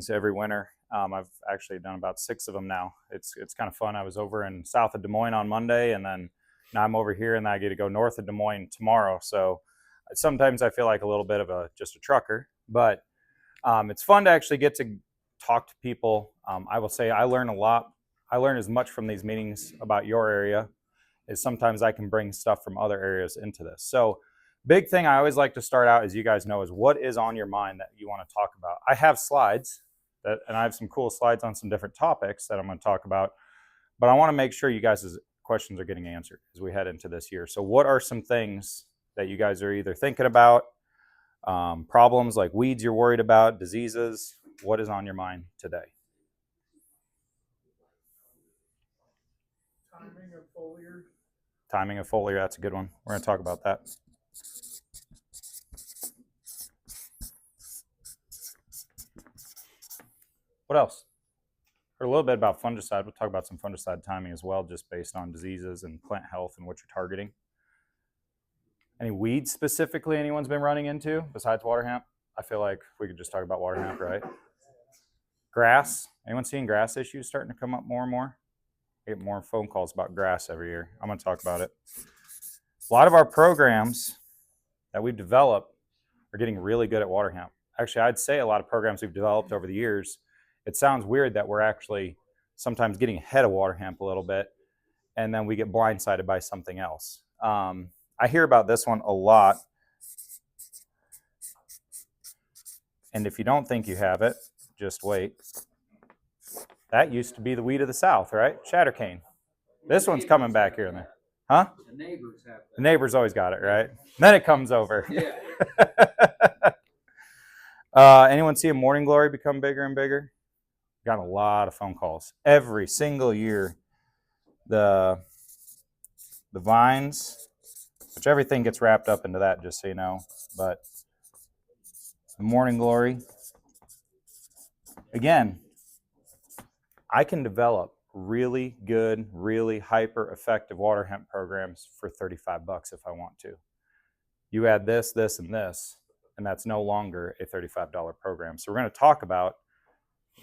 meetings every winter. I've actually done about 6 of them now. It's kind of fun. I was over in south of Des Moines on Monday, and then now I'm over here, and I get to go north of Des Moines tomorrow. So sometimes I feel like a little bit of just a trucker, but it's fun to actually get to talk to people. I will say I learn a lot. I learn as much from these meetings about your area as sometimes I can bring stuff from other areas into this. So big thing I always like to start out, as you guys know, is what is on your mind that you want to talk about. I have slides, and I have some cool slides on some different topics that I'm going to talk about, but I want to make sure you guys' questions are getting answered as we head into this year. So what are some things that you guys are either thinking about, problems like weeds you're worried about, diseases? What is on your mind today? Timing of foliar. Timing of foliar, that's a good one. We're going to talk about that. What else? Heard a little bit about fungicide. We'll talk about some fungicide timing as well, just based on diseases and plant health and what you're targeting. Any weeds specifically anyone's been running into besides water hemp? I feel like we could just talk about water hemp, right? Grass. Anyone seeing grass issues starting to come up more and more? I get more phone calls about grass every year. I'm going to talk about it. A lot of our programs that we've developed are getting really good at water hemp. Actually, I'd say a lot of programs we've developed over the years, it sounds weird that we're actually sometimes getting ahead of water hemp a little bit, and then we get blindsided by something else. I hear about this one a lot. And if you don't think you have it, just wait. That used to be the weed of the South, right? Shattercane. This one's coming back here and there. Huh? The neighbors have that. The neighbors always got it, right? Then it comes over. Yeah. Anyone see a morning glory become bigger and bigger? Got a lot of phone calls. Every single year, the vines, which everything gets wrapped up into that, just so you know, but the morning glory, again, I can develop really good, really hyper effective water hemp programs for $35 if I want to. You add this, this, and this, and that's no longer a $35 program. So we're going to talk about,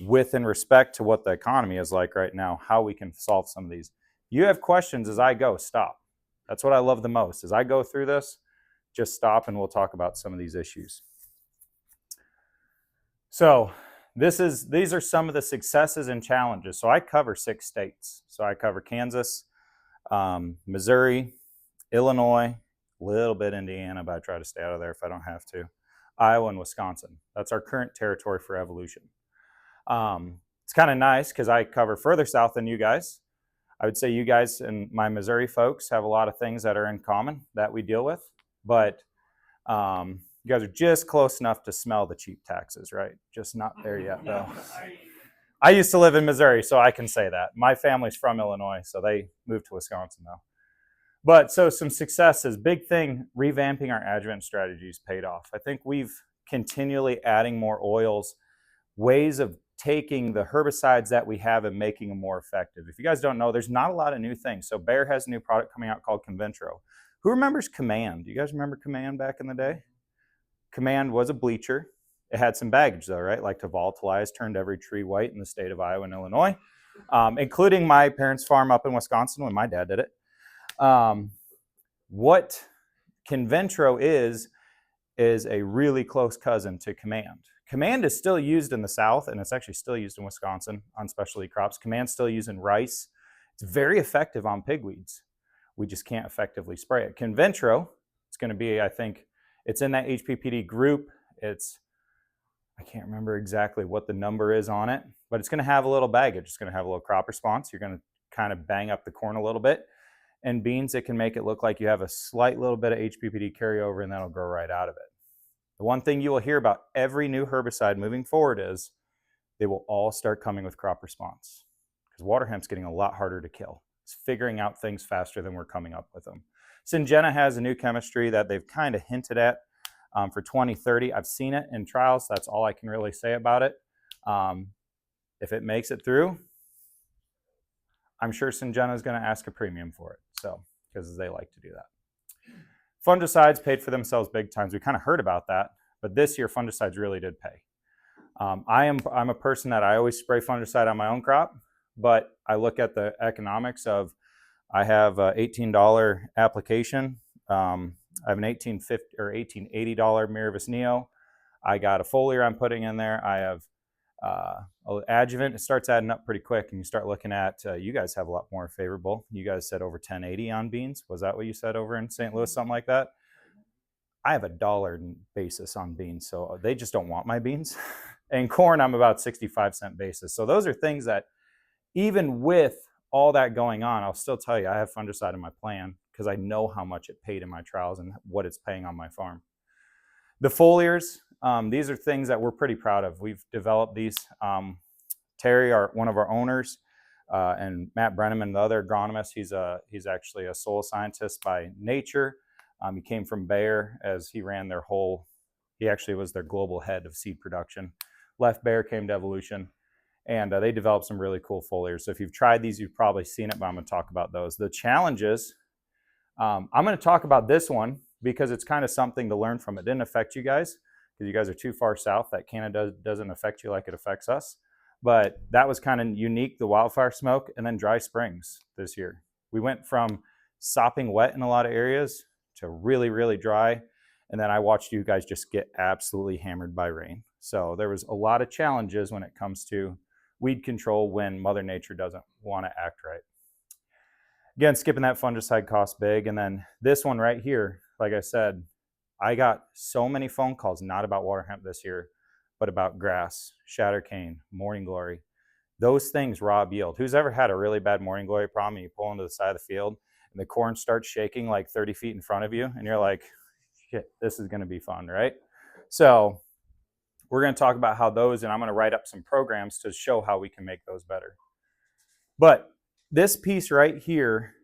with and respect to what the economy is like right now, how we can solve some of these. You have questions as I go, stop. That's what I love the most. As I go through this, just stop and we'll talk about some of these issues. So these are some of the successes and challenges. So I cover 6 states. So I cover Kansas, Missouri, Illinois, a little bit Indiana, but I try to stay out of there if I don't have to, Iowa, and Wisconsin. That's our current territory for evolution. It's kind of nice because I cover further south than you guys. I would say you guys and my Missouri folks have a lot of things that are in common that we deal with, but you guys are just close enough to smell the cheap taxes, right? Just not there yet, though. I used to live in Missouri, so I can say that. My family's from Illinois, so they moved to Wisconsin, though. But so some successes. Big thing, revamping our adjuvant strategies paid off. I think we've continually adding more oils, ways of taking the herbicides that we have and making them more effective. If you guys don't know, there's not a lot of new things. So Bayer has a new product coming out called Conventro. Who remembers Command? Do you guys remember Command back in the day? Command was a bleacher. It had some baggage though, right? Like to volatilize, turned every tree white in the state of Iowa and Illinois, including my parents' farm up in Wisconsin when my dad did it. What Conventro is a really close cousin to Command. Command is still used in the South, and it's actually still used in Wisconsin on specialty crops. Command's still used in rice. It's very effective on pigweeds. We just can't effectively spray it. Conventro, it's going to be, I think, it's in that HPPD group. I can't remember exactly what the number is on it, but it's going to have a little baggage. It's going to have a little crop response. You're going to kind of bang up the corn a little bit. And beans, it can make it look like you have a slight little bit of HPPD carryover, and that'll grow right out of it. The one thing you will hear about every new herbicide moving forward is they will all start coming with crop response, because water hemp's getting a lot harder to kill. It's figuring out things faster than we're coming up with them. Syngenta has a new chemistry that they've kind of hinted at for 2030. I've seen it in trials. That's all I can really say about it. If it makes it through, I'm sure Syngenta is going to ask a premium for it, so because they like to do that. Fungicides paid for themselves big times. We kind of heard about that, but this year fungicides really did pay. I'm a person that I always spray fungicide on my own crop, but I look at the economics of I have a $18 application. I have an $18.50 or $18.80 Miravis Neo. I got a foliar I'm putting in there. I have adjuvant. It starts adding up pretty quick, and you start looking at you guys have a lot more favorable. You guys said over 1080 on beans. Was that what you said over in St. Louis, something like that? I have $1 basis on beans, so they just don't want my beans. And corn, I'm about 65-cent basis. So those are things that even with all that going on, I'll still tell you I have fungicide in my plan because I know how much it paid in my trials and what it's paying on my farm. The foliars, these are things that we're pretty proud of. We've developed these. Terry, one of our owners, and Matt Brenneman, the other agronomist, he's actually a soil scientist by nature. He came from Bayer as he ran their whole, he actually was their global head of seed production. Left Bayer, came to Evolution, and they developed some really cool foliars. So if you've tried these, you've probably seen it, but I'm going to talk about those. The challenges, I'm going to talk about this one because it's kind of something to learn from. It didn't affect you guys because you guys are too far south that Canada doesn't affect you like it affects us. But that was kind of unique, the wildfire smoke, and then dry springs this year. We went from sopping wet in a lot of areas to really, really dry. And then I watched you guys just get absolutely hammered by rain. So there was a lot of challenges when it comes to weed control when Mother Nature doesn't want to act right. Again, skipping that fungicide costs big. And then this one right here, like I said, I got so many phone calls, not about water hemp this year, but about grass, shatter cane, morning glory. Those things rob yield. Who's ever had a really bad morning glory problem and you pull into the side of the field and the corn starts shaking like 30 feet in front of you and you're like, shit, this is going to be fun, right? So we're going to talk about how those, and I'm going to write up some programs to show how we can make those better. But this piece right here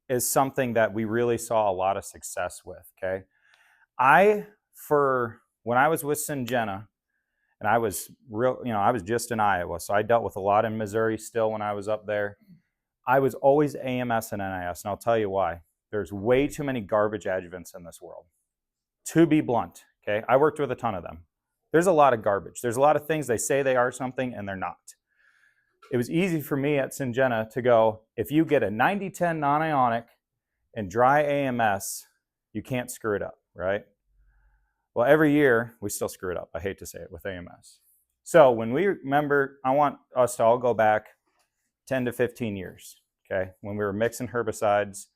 is something that we really saw a lot of success with, okay? When I was with Syngenta, and I was I was just in Iowa, so I dealt with a lot in Missouri still when I was up there. I was always AMS and NIS, and I'll tell you why. There's way too many garbage adjuvants in this world. To be blunt, okay? I worked with a ton of them. There's a lot of garbage. There's a lot of things they say they are something and they're not. It was easy for me at Syngenta to go, if you get a 90-10 non-ionic and dry AMS, you can't screw it up, right? Well, every year we still screw it up. I hate to say it with AMS. So when we remember, I want us to all go back 10 to 15 years, okay? When we were mixing herbicides,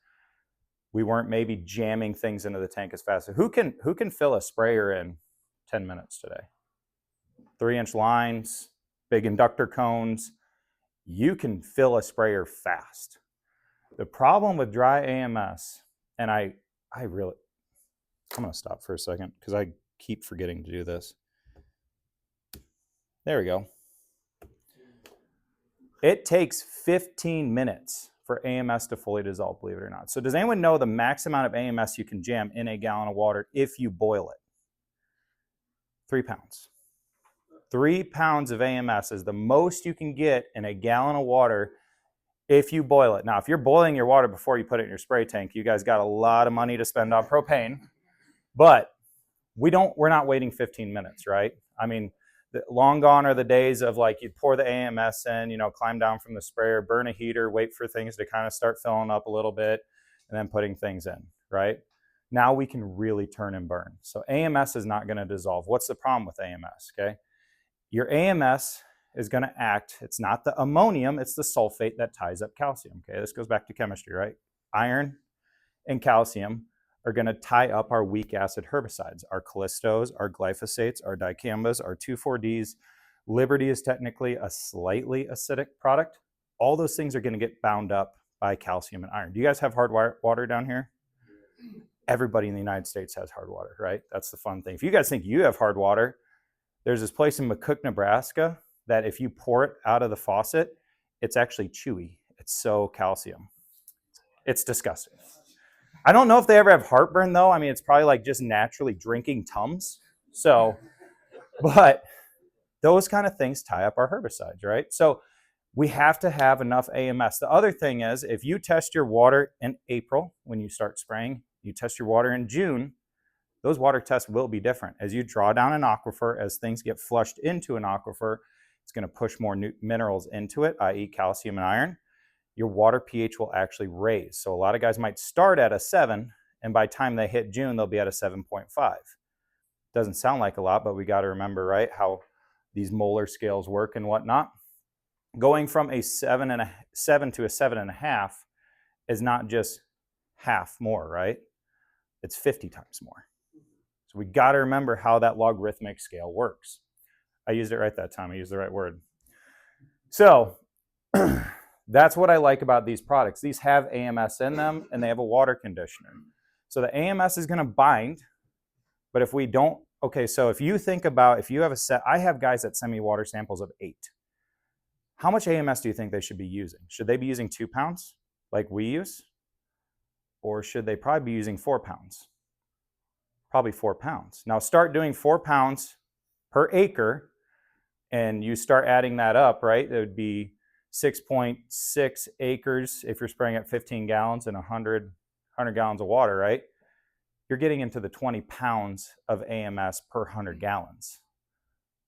we weren't maybe jamming things into the tank as fast. Who can fill a sprayer in 10 minutes today? 3-inch lines, big inductor cones. You can fill a sprayer fast. The problem with dry AMS, and I'm going to stop for a second because I keep forgetting to do this. There we go. It takes 15 minutes for AMS to fully dissolve, believe it or not. So does anyone know the max amount of AMS you can jam in a gallon of water if you boil it? 3 pounds. 3 pounds of AMS is the most you can get in a gallon of water if you boil it. Now, if you're boiling your water before you put it in your spray tank, you guys got a lot of money to spend on propane. But we're not waiting 15 minutes, right? I mean, long gone are the days of like you'd pour the AMS in, climb down from the sprayer, burn a heater, wait for things to kind of start filling up a little bit, and then putting things in, right? Now we can really turn and burn. So AMS is not going to dissolve. What's the problem with AMS, okay? Your AMS is going to act, it's not the ammonium, it's the sulfate that ties up calcium, okay? This goes back to chemistry, right? Iron and calcium are going to tie up our weak acid herbicides, our Callistos, our glyphosates, our dicambas, our 2,4-Ds. Liberty is technically a slightly acidic product. All those things are going to get bound up by calcium and iron. Do you guys have hard water down here? Everybody in the United States has hard water, right? That's the fun thing. If you guys think you have hard water, there's this place in McCook, Nebraska, that if you pour it out of the faucet, it's actually chewy. It's so calcium. It's disgusting. I don't know if they ever have heartburn though. I mean, it's probably like just naturally drinking Tums. So, but those kind of things tie up our herbicides, right? So we have to have enough AMS. The other thing is if you test your water in April when you start spraying, you test your water in June, those water tests will be different. As you draw down an aquifer, as things get flushed into an aquifer, it's going to push more minerals into it, i.e. calcium and iron. Your water pH will actually raise. So a lot of guys might start at a 7, and by the time they hit June, they'll be at a 7.5. Doesn't sound like a lot, but we got to remember, right, how these molar scales work and whatnot. Going from a 7 to a 7.5 is not just half more, right? It's 50 times more. So we got to remember how that logarithmic scale works. I used it right that time. I used the right word. So that's what I like about these products. These have AMS in them, and they have a water conditioner. So the AMS is going to bind, but if we don't, okay, so if you think about, if you have a set, I have guys that send me water samples of 8. How much AMS do you think they should be using? Should they be using 2 pounds like we use? Or should they probably be using 4 pounds? Probably 4 pounds. Now start doing 4 pounds per acre, and you start adding that up, right? It would be 6.6 acres if you're spraying at 15 gallons and 100 gallons of water, right? You're getting into the 20 pounds of AMS per 100 gallons.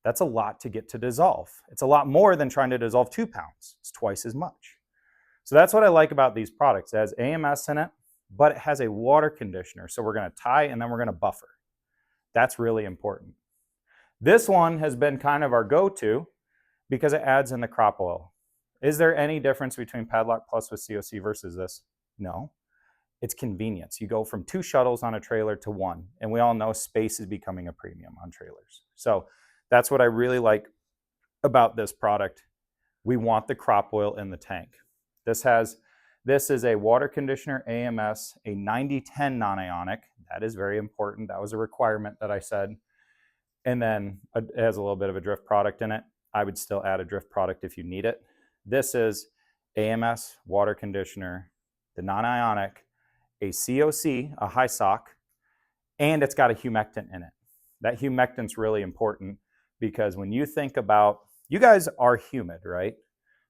That's a lot to get to dissolve. It's a lot more than trying to dissolve 2 pounds. It's twice as much. So that's what I like about these products. It has AMS in it, but it has a water conditioner. So we're going to tie and then we're going to buffer. That's really important. This one has been kind of our go-to because it adds in the crop oil. Is there any difference between Padlock Plus with COC versus this? No. It's convenience. You go from 2 shuttles on a trailer to 1, and we all know space is becoming a premium on trailers. So that's what I really like about this product. We want the crop oil in the tank. This is a water conditioner AMS, a 90-10 non-ionic. That is very important. That was a requirement that I said. And then it has a little bit of a drift product in it. I would still add a drift product if you need it. This is AMS, water conditioner, the non-ionic, a COC, a high sock, and it's got a humectant in it. That humectant's really important because when you think about, you guys are humid, right?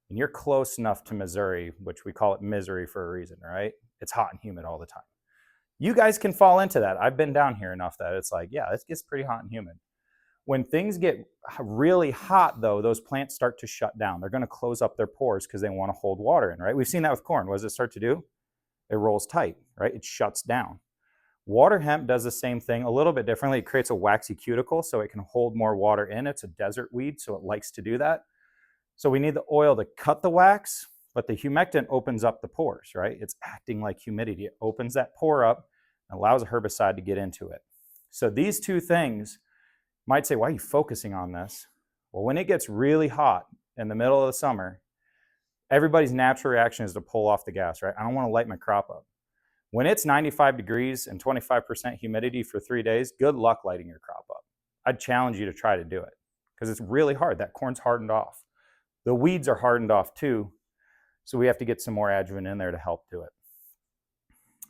And you're close enough to Missouri, which we call it misery for a reason, right? It's hot and humid all the time. You guys can fall into that. I've been down here enough that it's like, yeah, it gets pretty hot and humid. When things get really hot, though, those plants start to shut down. They're going to close up their pores because they want to hold water in, right? We've seen that with corn. What does it start to do? It rolls tight, right? It shuts down. Water hemp does the same thing a little bit differently. It creates a waxy cuticle so it can hold more water in. It's a desert weed, so it likes to do that. So we need the oil to cut the wax, but the humectant opens up the pores, right? It's acting like humidity. It opens that pore up and allows a herbicide to get into it. So these two things, might say, why are you focusing on this? Well, when it gets really hot in the middle of the summer, everybody's natural reaction is to pull off the gas, right? I don't want to light my crop up. When it's 95 degrees and 25% humidity for 3 days, good luck lighting your crop up. I'd challenge you to try to do it because it's really hard. That corn's hardened off. The weeds are hardened off too, so we have to get some more adjuvant in there to help do it.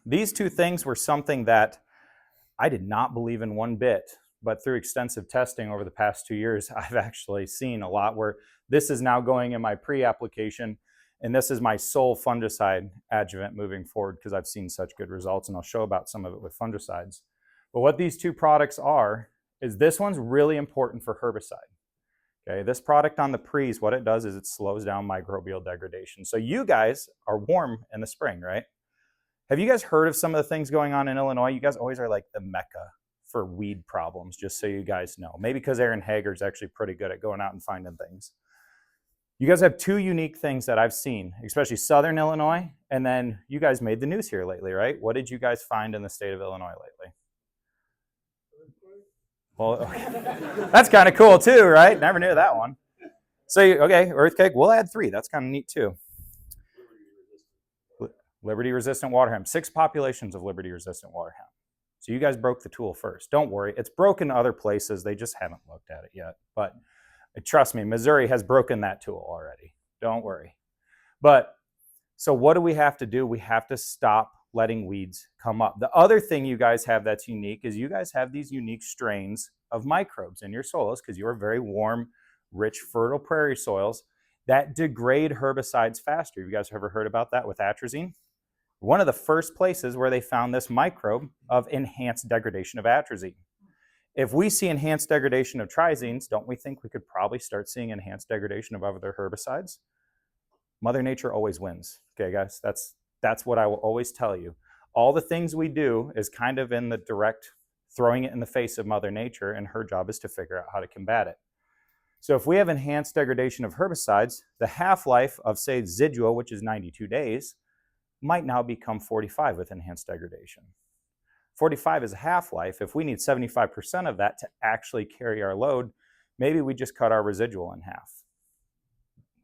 These two things were something that I did not believe in one bit, but through extensive testing over the past 2 years, I've actually seen a lot where this is now going in my pre-application, and this is my sole fungicide adjuvant moving forward because I've seen such good results, and I'll show about some of it with fungicides. But what these two products are is this one's really important for herbicide. Okay, this product on the pre's, what it does is it slows down microbial degradation. So you guys are warm in the spring, right? Have you guys heard of some of the things going on in Illinois? You guys always are like the mecca for weed problems, just so you guys know. Maybe because Aaron Hager's actually pretty good at going out and finding things. You guys have two unique things that I've seen, especially Southern Illinois, and then you guys made the news here lately, right? What did you guys find in the state of Illinois lately? Well, okay. That's kind of cool too, right? Never knew that one. So, okay, earthquake, we'll add 3. That's kind of neat too. Liberty-resistant water hemp. 6 populations of liberty-resistant water hemp. So you guys broke the tool first. Don't worry. It's broken other places. They just haven't looked at it yet. But trust me, Missouri has broken that tool already. Don't worry. But so what do we have to do? We have to stop letting weeds come up. The other thing you guys have that's unique is you guys have these unique strains of microbes in your soils because you are very warm, rich, fertile prairie soils that degrade herbicides faster. You guys ever heard about that with atrazine? one of the first places where they found this microbe of enhanced degradation of atrazine. If we see enhanced degradation of triazines, don't we think we could probably start seeing enhanced degradation of other herbicides? Mother Nature always wins. Okay, guys, that's what I will always tell you. All the things we do is kind of in the direct throwing it in the face of Mother Nature, and her job is to figure out how to combat it. So if we have enhanced degradation of herbicides, the half-life of, say, Zidua, which is 92 days, might now become 45 with enhanced degradation. 45 is a half-life. If we need 75% of that to actually carry our load, maybe we just cut our residual in half.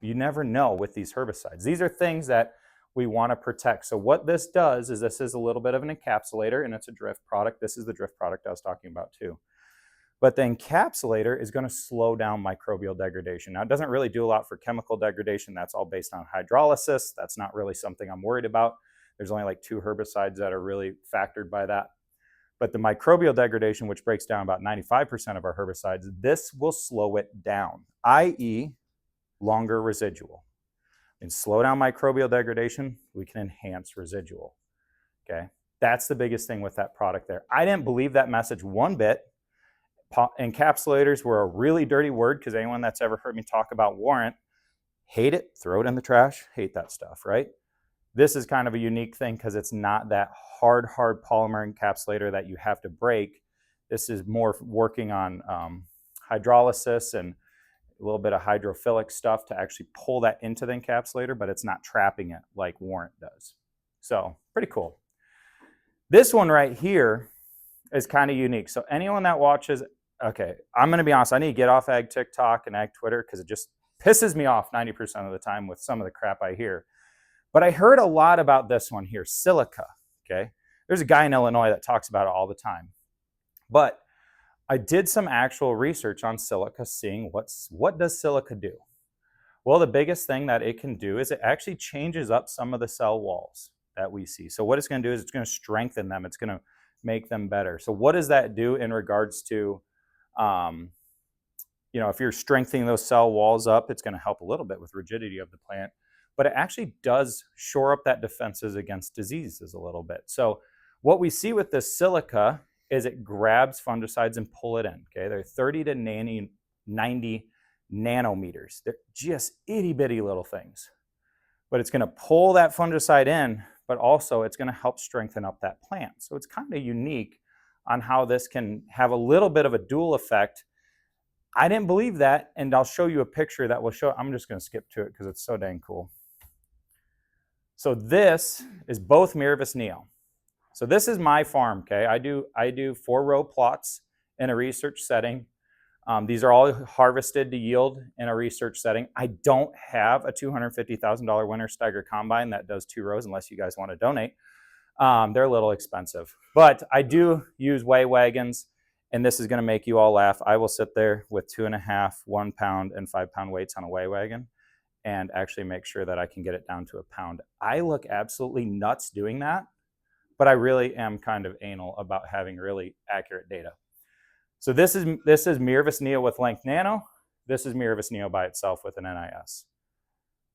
You never know with these herbicides. These are things that we want to protect. So what this does is this is a little bit of an encapsulator, and it's a drift product. This is the drift product I was talking about too. But the encapsulator is going to slow down microbial degradation. Now, it doesn't really do a lot for chemical degradation. That's all based on hydrolysis. That's not really something I'm worried about. There's only like 2 herbicides that are really factored by that. But the microbial degradation, which breaks down about 95% of our herbicides, this will slow it down, i.e., longer residual. And slow down microbial degradation, we can enhance residual. Okay, that's the biggest thing with that product there. I didn't believe that message one bit. Encapsulators were a really dirty word, because anyone that's ever heard me talk about warrant, hate it, throw it in the trash, hate that stuff, right? This is kind of a unique thing because it's not that hard polymer encapsulator that you have to break. This is more working on hydrolysis and a little bit of hydrophilic stuff to actually pull that into the encapsulator, but it's not trapping it like warrant does. So pretty cool. This one right here is kind of unique. So anyone that watches, okay, I'm going to be honest, I need to get off ag TikTok and ag Twitter because it just pisses me off 90% of the time with some of the crap I hear. But I heard a lot about this one here, silica, okay? There's a guy in Illinois that talks about it all the time. But I did some actual research on silica, seeing what does silica do? Well, the biggest thing that it can do is it actually changes up some of the cell walls that we see. So what it's going to do is it's going to strengthen them. It's going to make them better. So what does that do in regards to, if you're strengthening those cell walls up, it's going to help a little bit with rigidity of the plant. But it actually does shore up that defenses against diseases a little bit. So what we see with this silica is it grabs fungicides and pull it in. Okay, they're 30 to 90 nanometers. They're just itty bitty little things. But it's going to pull that fungicide in, but also it's going to help strengthen up that plant. So it's kind of unique on how this can have a little bit of a dual effect. I didn't believe that, and I'll show you a picture that will show. I'm just going to skip to it because it's so dang cool. So this is both Miravis Neo. So this is my farm, okay? I do 4-row plots in a research setting. These are all harvested to yield in a research setting. I don't have a $250,000 winter Steiger combine that does 2 rows unless you guys want to donate. They're a little expensive. But I do use weigh wagons, and this is going to make you all laugh. I will sit there with 2.5, 1 pound, and 5 pound weights on a weigh wagon and actually make sure that I can get it down to a pound. I look absolutely nuts doing that, but I really am kind of anal about having really accurate data. So this is Miravis Neo with Length Nano. This is Miravis Neo by itself with an NIS.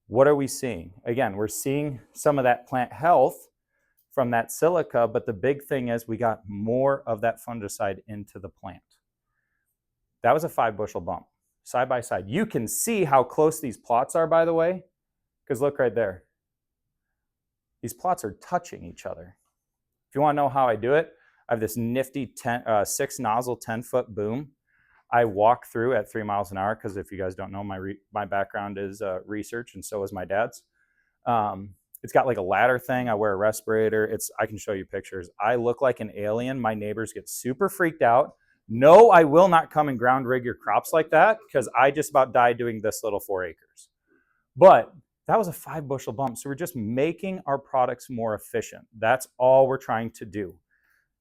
What are we seeing? Again, we're seeing some of that plant health from that silica, but the big thing is we got more of that fungicide into the plant. That was a 5 bushel bump, side by side. You can see how close these plots are, by the way, because look right there. These plots are touching each other. If you want to know how I do it, I have this nifty 6 nozzle 10-foot boom. I walk through at 3 miles an hour because if you guys don't know, my background is research, and so is my dad's. It's got like a ladder thing. I wear a respirator. I can show you pictures. I look like an alien. My neighbors get super freaked out. No, I will not come and ground rig your crops like that because I just about died doing this little 4 acres. But that was a 5 bushel bump. So we're just making our products more efficient. That's all we're trying to do.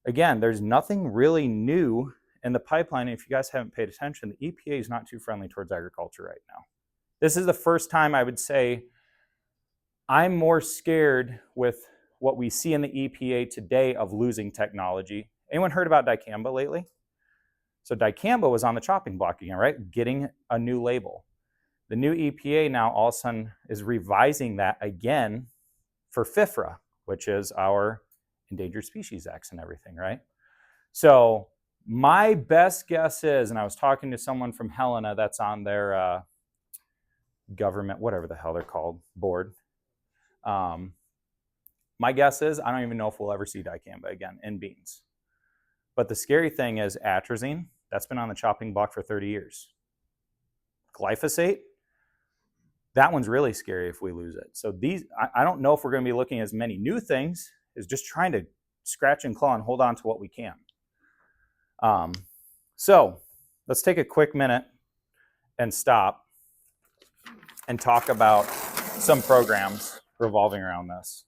Again, there's nothing really new in the pipeline. If you guys haven't paid attention, the EPA is not too friendly towards agriculture right now. This is the first time I would say I'm more scared with what we see in the EPA today of losing technology. Anyone heard about dicamba lately? So dicamba was on the chopping block again, right? Getting a new label. The new EPA now all of a sudden is revising that again for FIFRA, which is our Endangered Species Acts and everything, right? So my best guess is, and I was talking to someone from Helena that's on their government, whatever the hell they're called, board. My guess is I don't even know if we'll ever see dicamba again in beans. But the scary thing is atrazine, that's been on the chopping block for 30 years. Glyphosate, that one's really scary if we lose it. So these, I don't know if we're going to be looking at as many new things as just trying to scratch and claw and hold on to what we can. So let's take a quick minute and stop and talk about some programs revolving around this.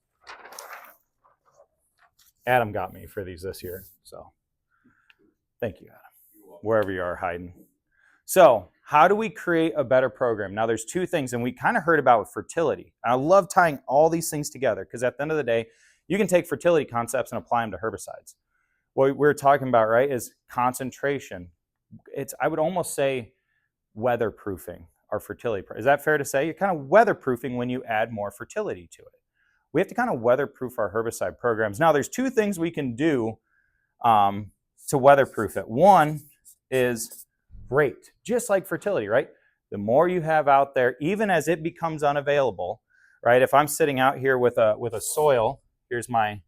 Adam got me for these this year, so thank you, Adam, wherever you are hiding. So how do we create a better program? Now there's two things, and we kind of heard about with fertility. I love tying all these things together because at the end of the day, you can take fertility concepts and apply them to herbicides. What we're talking about, right, is concentration. I would almost say weatherproofing our fertility. Is that fair to say? You're kind of weatherproofing when you add more fertility to it. We have to kind of weatherproof our herbicide programs. Now, there's two things we can do to weatherproof it. One is rate, just like fertility, right? The more you have out there, even as it becomes unavailable, right? If I'm sitting out here with a soil, there's my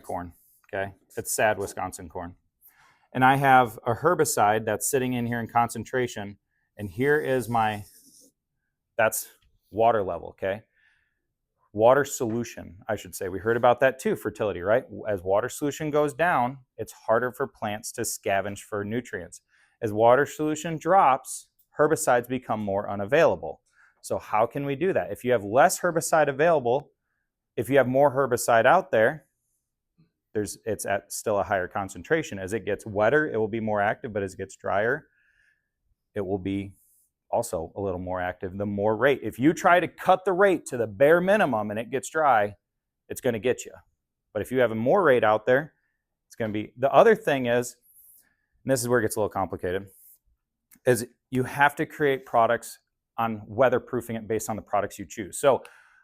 corn, okay? It's sad Wisconsin corn. And I have a herbicide that's sitting in here in concentration, and here is that's water level, okay? Water solution, I should say. We heard about that too, fertility, right? As water solution goes down, it's harder for plants to scavenge for nutrients. As water solution drops, herbicides become more unavailable. So how can we do that? If you have less herbicide available, if you have more herbicide out there, it's at still a higher concentration. As it gets wetter, it will be more active, but as it gets drier, it will be also a little more active. The more rate. If you try to cut the rate to the bare minimum and it gets dry, it's going to get you. But if you have a more rate out there, it's going to be. The other thing is, and this is where it gets a little complicated, is you have to create products on weatherproofing it based on the products you choose. So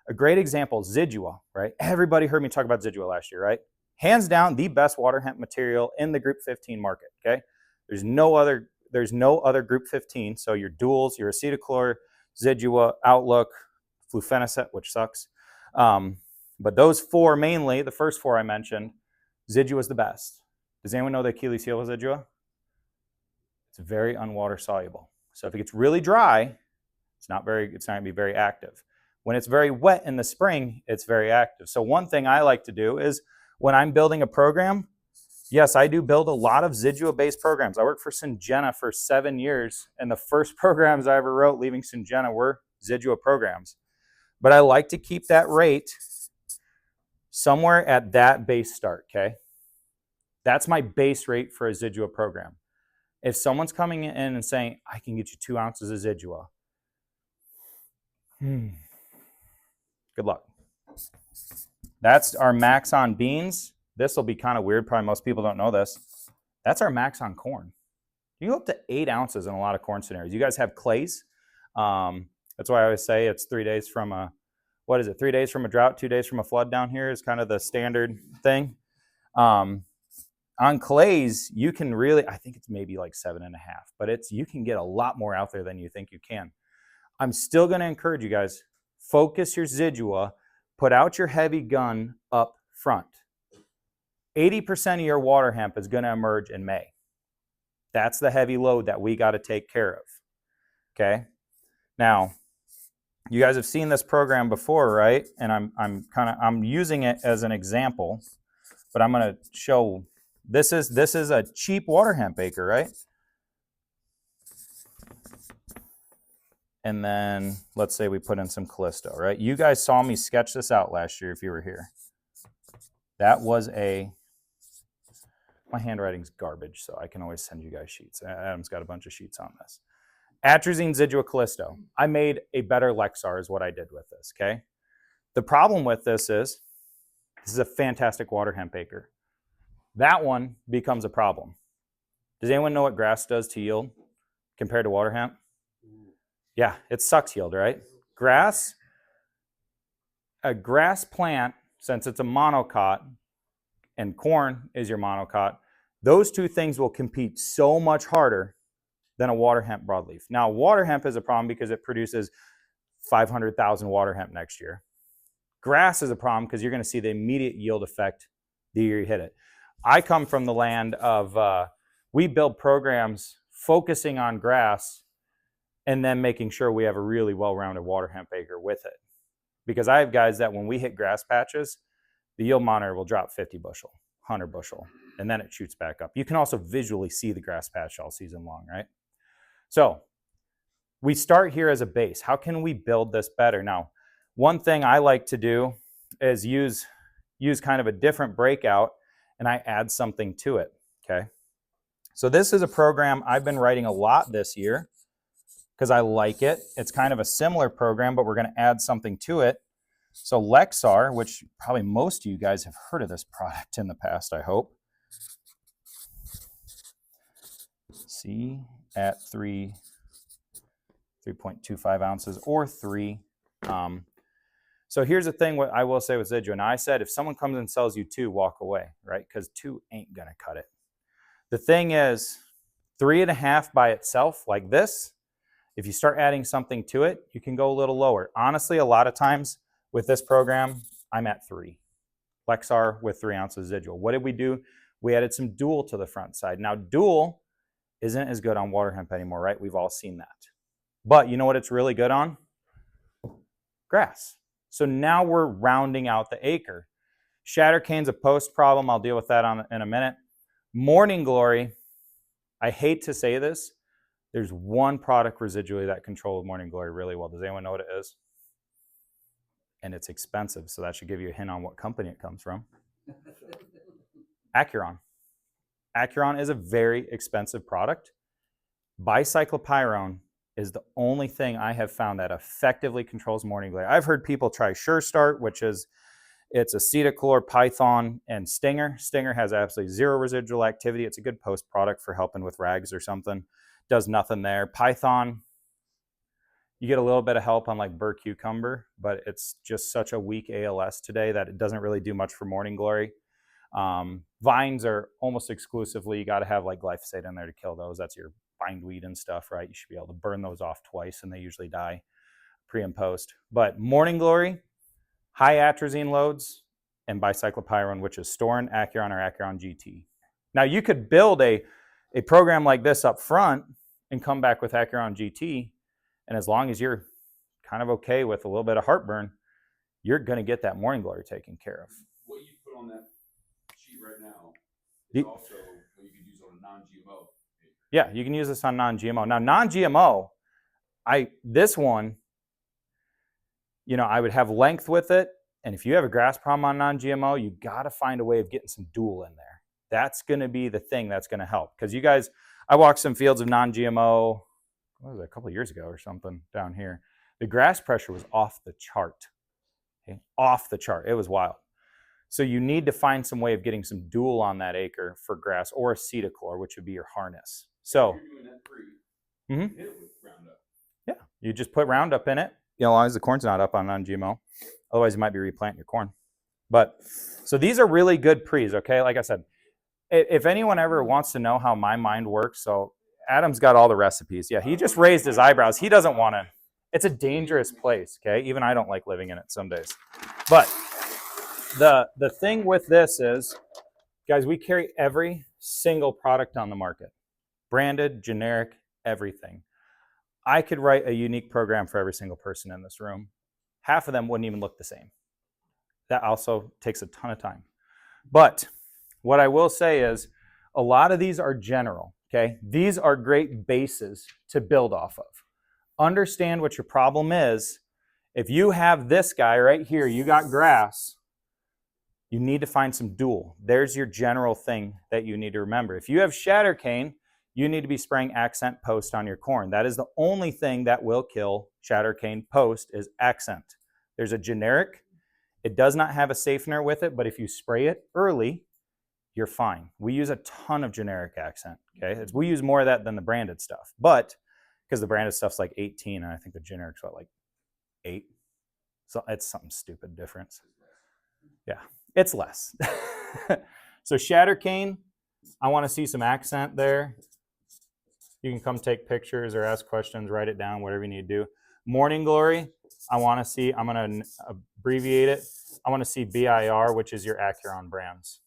a great example, Zidua, right? Everybody heard me talk about Zidua last year, right? Hands down, the best water hemp material in the Group 15 market, okay? There's no other Group 15, so your duals, your acetochlor, Zidua, Outlook, flufenicet, which sucks. But those four mainly, the first four I mentioned, Zidua is the best. Does anyone know the Achilles heel of Zidua? It's very unwater soluble. So if it gets really dry, it's not going to be very active. When it's very wet in the spring, it's very active. So one thing I like to do is when I'm building a program, yes, I do build a lot of Zidua-based programs. I worked for Syngenta for 7 years, and the first programs I ever wrote leaving Syngenta were Zidua programs. But I like to keep that rate somewhere at that base start, okay? That's my base rate for a Zidua program. If someone's coming in and saying, I can get you 2 ounces of Zidua, good luck. That's our max on beans. This will be kind of weird. Probably most people don't know this. That's our max on corn. You can go up to 8 ounces in a lot of corn scenarios. You guys have clays. That's why I always say it's 3 days from a, 3 days from a drought, 2 days from a flood down here is kind of the standard thing. On clays, you can really, I think it's maybe like 7.5, but you can get a lot more out there than you think you can. I'm still going to encourage you guys, focus your Zidua, put out your heavy gun up front. 80% of your water hemp is going to emerge in May. That's the heavy load that we got to take care of. Okay? Now, you guys have seen this program before, right? And I'm using it as an example, but I'm going to show this is a cheap water hemp acre, right? And then let's say we put in some Callisto, right? You guys saw me sketch this out last year if you were here. That was my handwriting's garbage, so I can always send you guys sheets. Adam's got a bunch of sheets on this. Atrazine, Zidua, Callisto. I made a better Lexar is what I did with this, okay? The problem with this is a fantastic water hemp acre. That one becomes a problem. Does anyone know what grass does to yield compared to water hemp? Yeah, it sucks yield, right? Grass, a grass plant, since it's a monocot and corn is your monocot, those two things will compete so much harder than a water hemp broadleaf. Now, water hemp is a problem because it produces 500,000 water hemp next year. Grass is a problem because you're going to see the immediate yield effect the year you hit it. I come from the land of, we build programs focusing on grass and then making sure we have a really well-rounded water hemp acre with it. Because I have guys that when we hit grass patches, the yield monitor will drop 50 bushel, 100 bushel, and then it shoots back up. You can also visually see the grass patch all season long, right? So we start here as a base. How can we build this better? Now, one thing I like to do is use kind of a different breakout, and I add something to it, okay? So this is a program I've been writing a lot this year because I like it. It's kind of a similar program, but we're going to add something to it. So Lexar, which probably most of you guys have heard of this product in the past, I hope. See, at 3.25 ounces or 3. So here's the thing, what I will say with Zidro. Now I said if someone comes and sells you 2, walk away, right? Because 2 ain't going to cut it. The thing is, 3.5 by itself, like this, if you start adding something to it, you can go a little lower. Honestly, a lot of times with this program, I'm at 3. Lexar with 3 ounces Zidro. What did we do? We added some dual to the front side. Now, dual isn't as good on water hemp anymore, right? We've all seen that. But you know what it's really good on? Grass. So now we're rounding out the acre. Shatter cane's a post problem. I'll deal with that in a minute. Morning Glory, I hate to say this, there's one product residually that controls Morning Glory really well. Does anyone know what it is? And it's expensive, so that should give you a hint on what company it comes from. Acuron. Acuron is a very expensive product. Bicyclopyrone is the only thing I have found that effectively controls morning glory. I've heard people try Sure Start, which is, it's acetylchlor, python, and Stinger. Stinger has absolutely 0 residual activity. It's a good post product for helping with rags or something. Does nothing there. Python, you get a little bit of help on like burr cucumber, but it's just such a weak ALS today that it doesn't really do much for morning glory. Vines are almost exclusively, you got to have like glyphosate in there to kill those. That's your bindweed and stuff, right? You should be able to burn those off twice and they usually die pre and post. But morning glory, high atrazine loads, and bicyclopyrone, which is Storin, Acuron, or Acuron GT. Now you could build a program like this up front and come back with Acuron GT, and as long as you're kind of okay with a little bit of heartburn, you're going to get that morning glory taken care of. What you put on that sheet right now is also what you could use on a non-GMO. Yeah, you can use this on non-GMO. Now, non-GMO, this one, you know, I would have length with it, and if you have a grass problem on non-GMO, you got to find a way of getting some dual in there. That's going to be the thing that's going to help. Because you guys, I walked some fields of non-GMO, what was it, a couple of years ago or something down here. The grass pressure was off the chart. Okay? Off the chart. It was wild. So you need to find some way of getting some dual on that acre for grass, or acetylchlor, which would be your harness. So, if you're doing that free, hit it with Roundup. Yeah, you just put Roundup in it, you know, as long as the corn's not up on non-GMO. Otherwise, you might be replanting your corn. But, so these are really good pre's, okay? Like I said, if anyone ever wants to know how my mind works, so Adam's got all the recipes. Yeah, he just raised his eyebrows. He doesn't want to. It's a dangerous place, okay? Even I don't like living in it some days. But the thing with this is, guys, we carry every single product on the market. Branded, generic, everything. I could write a unique program for every single person in this room. Half of them wouldn't even look the same. That also takes a ton of time. But what I will say is a lot of these are general, okay? These are great bases to build off of. Understand what your problem is. If you have this guy right here, you got grass, you need to find some dual. There's your general thing that you need to remember. If you have shatter cane, you need to be spraying accent post on your corn. That is the only thing that will kill shatter cane post is accent. There's a generic. It does not have a safener with it, but if you spray it early, you're fine. We use a ton of generic accent, okay? We use more of that than the branded stuff, but because the branded stuff's like 18, and I think the generic's what, like 8? So it's something stupid difference. Yeah, it's less. So shatter cane, I want to see some accent there. You can come take pictures or ask questions, write it down, whatever you need to do. Morning glory, I want to see, I'm going to abbreviate it. I want to see BIR, which is your Acuron brands.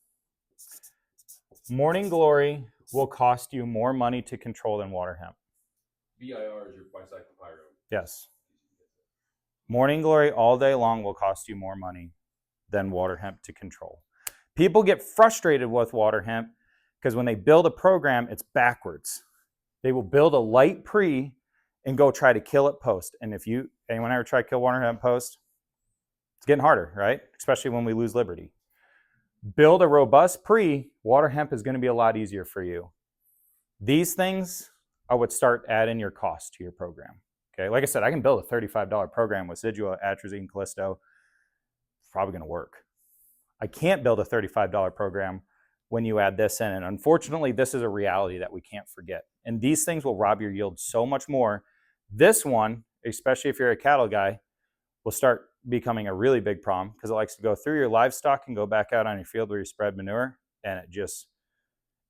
Morning glory will cost you more money to control than water hemp. BIR is your bicyclopyrone. Yes. Morning glory all day long will cost you more money than water hemp to control. People get frustrated with water hemp because when they build a program, it's backwards. They will build a light pre and go try to kill it post. And if anyone ever try to kill water hemp post, it's getting harder, right? Especially when we lose liberty. Build a robust pre, water hemp is going to be a lot easier for you. These things I would start adding your cost to your program. Okay, like I said, I can build a $35 program with Sidua, Atrazine, Callisto. It's probably going to work. I can't build a $35 program when you add this in. And unfortunately, this is a reality that we can't forget. And these things will rob your yield so much more. This one, especially if you're a cattle guy, will start becoming a really big problem because it likes to go through your livestock and go back out on your field where you spread manure. And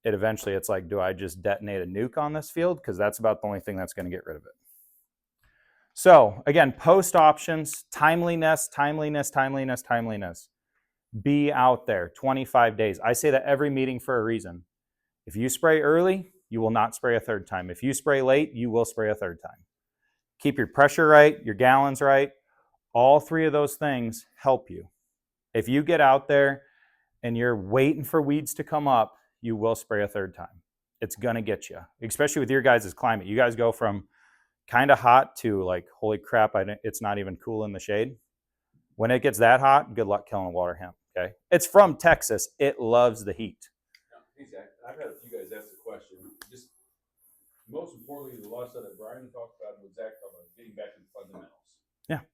eventually it's like, do I just detonate a nuke on this field? Because that's about the only thing that's going to get rid of it. So again, post options, timeliness. Be out there 25 days. I say that every meeting for a reason. If you spray early, you will not spray a third time. If you spray late, you will spray a third time. Keep your pressure right, your gallons right. All three of those things help you. If you get out there and you're waiting for weeds to come up, you will spray a third time. It's going to get you, especially with your guys' climate. You guys go from kind of hot to like, holy crap, it's not even cool in the shade. When it gets that hot, good luck killing a water hemp, okay? It's from Texas. It loves the heat. Hey, Zach, I've had a few guys ask the question. Just most importantly, the lot of stuff that Brian talked about and what Zach talked about, getting back to the fundamentals. Yeah.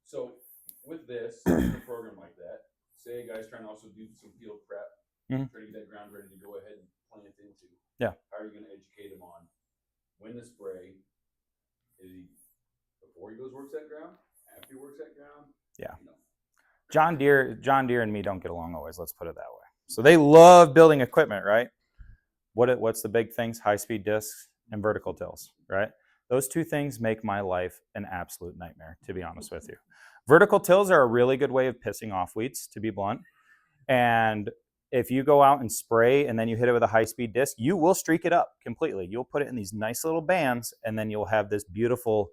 So with this, in a program like that, say a guy's trying to also do some field prep, trying to get that ground ready to go ahead and plant into. Yeah. How are you going to educate him on when to spray? Is he before he goes works that ground? After he works that ground? Yeah. You know. John Deere and me don't get along always, let's put it that way. So they love building equipment, right? What's the big things? High-speed discs and vertical tills, right? Those two things make my life an absolute nightmare, to be honest with you. Vertical tills are a really good way of pissing off weeds, to be blunt. And if you go out and spray and then you hit it with a high-speed disc, you will streak it up completely. You'll put it in these nice little bands, and then you'll have this beautiful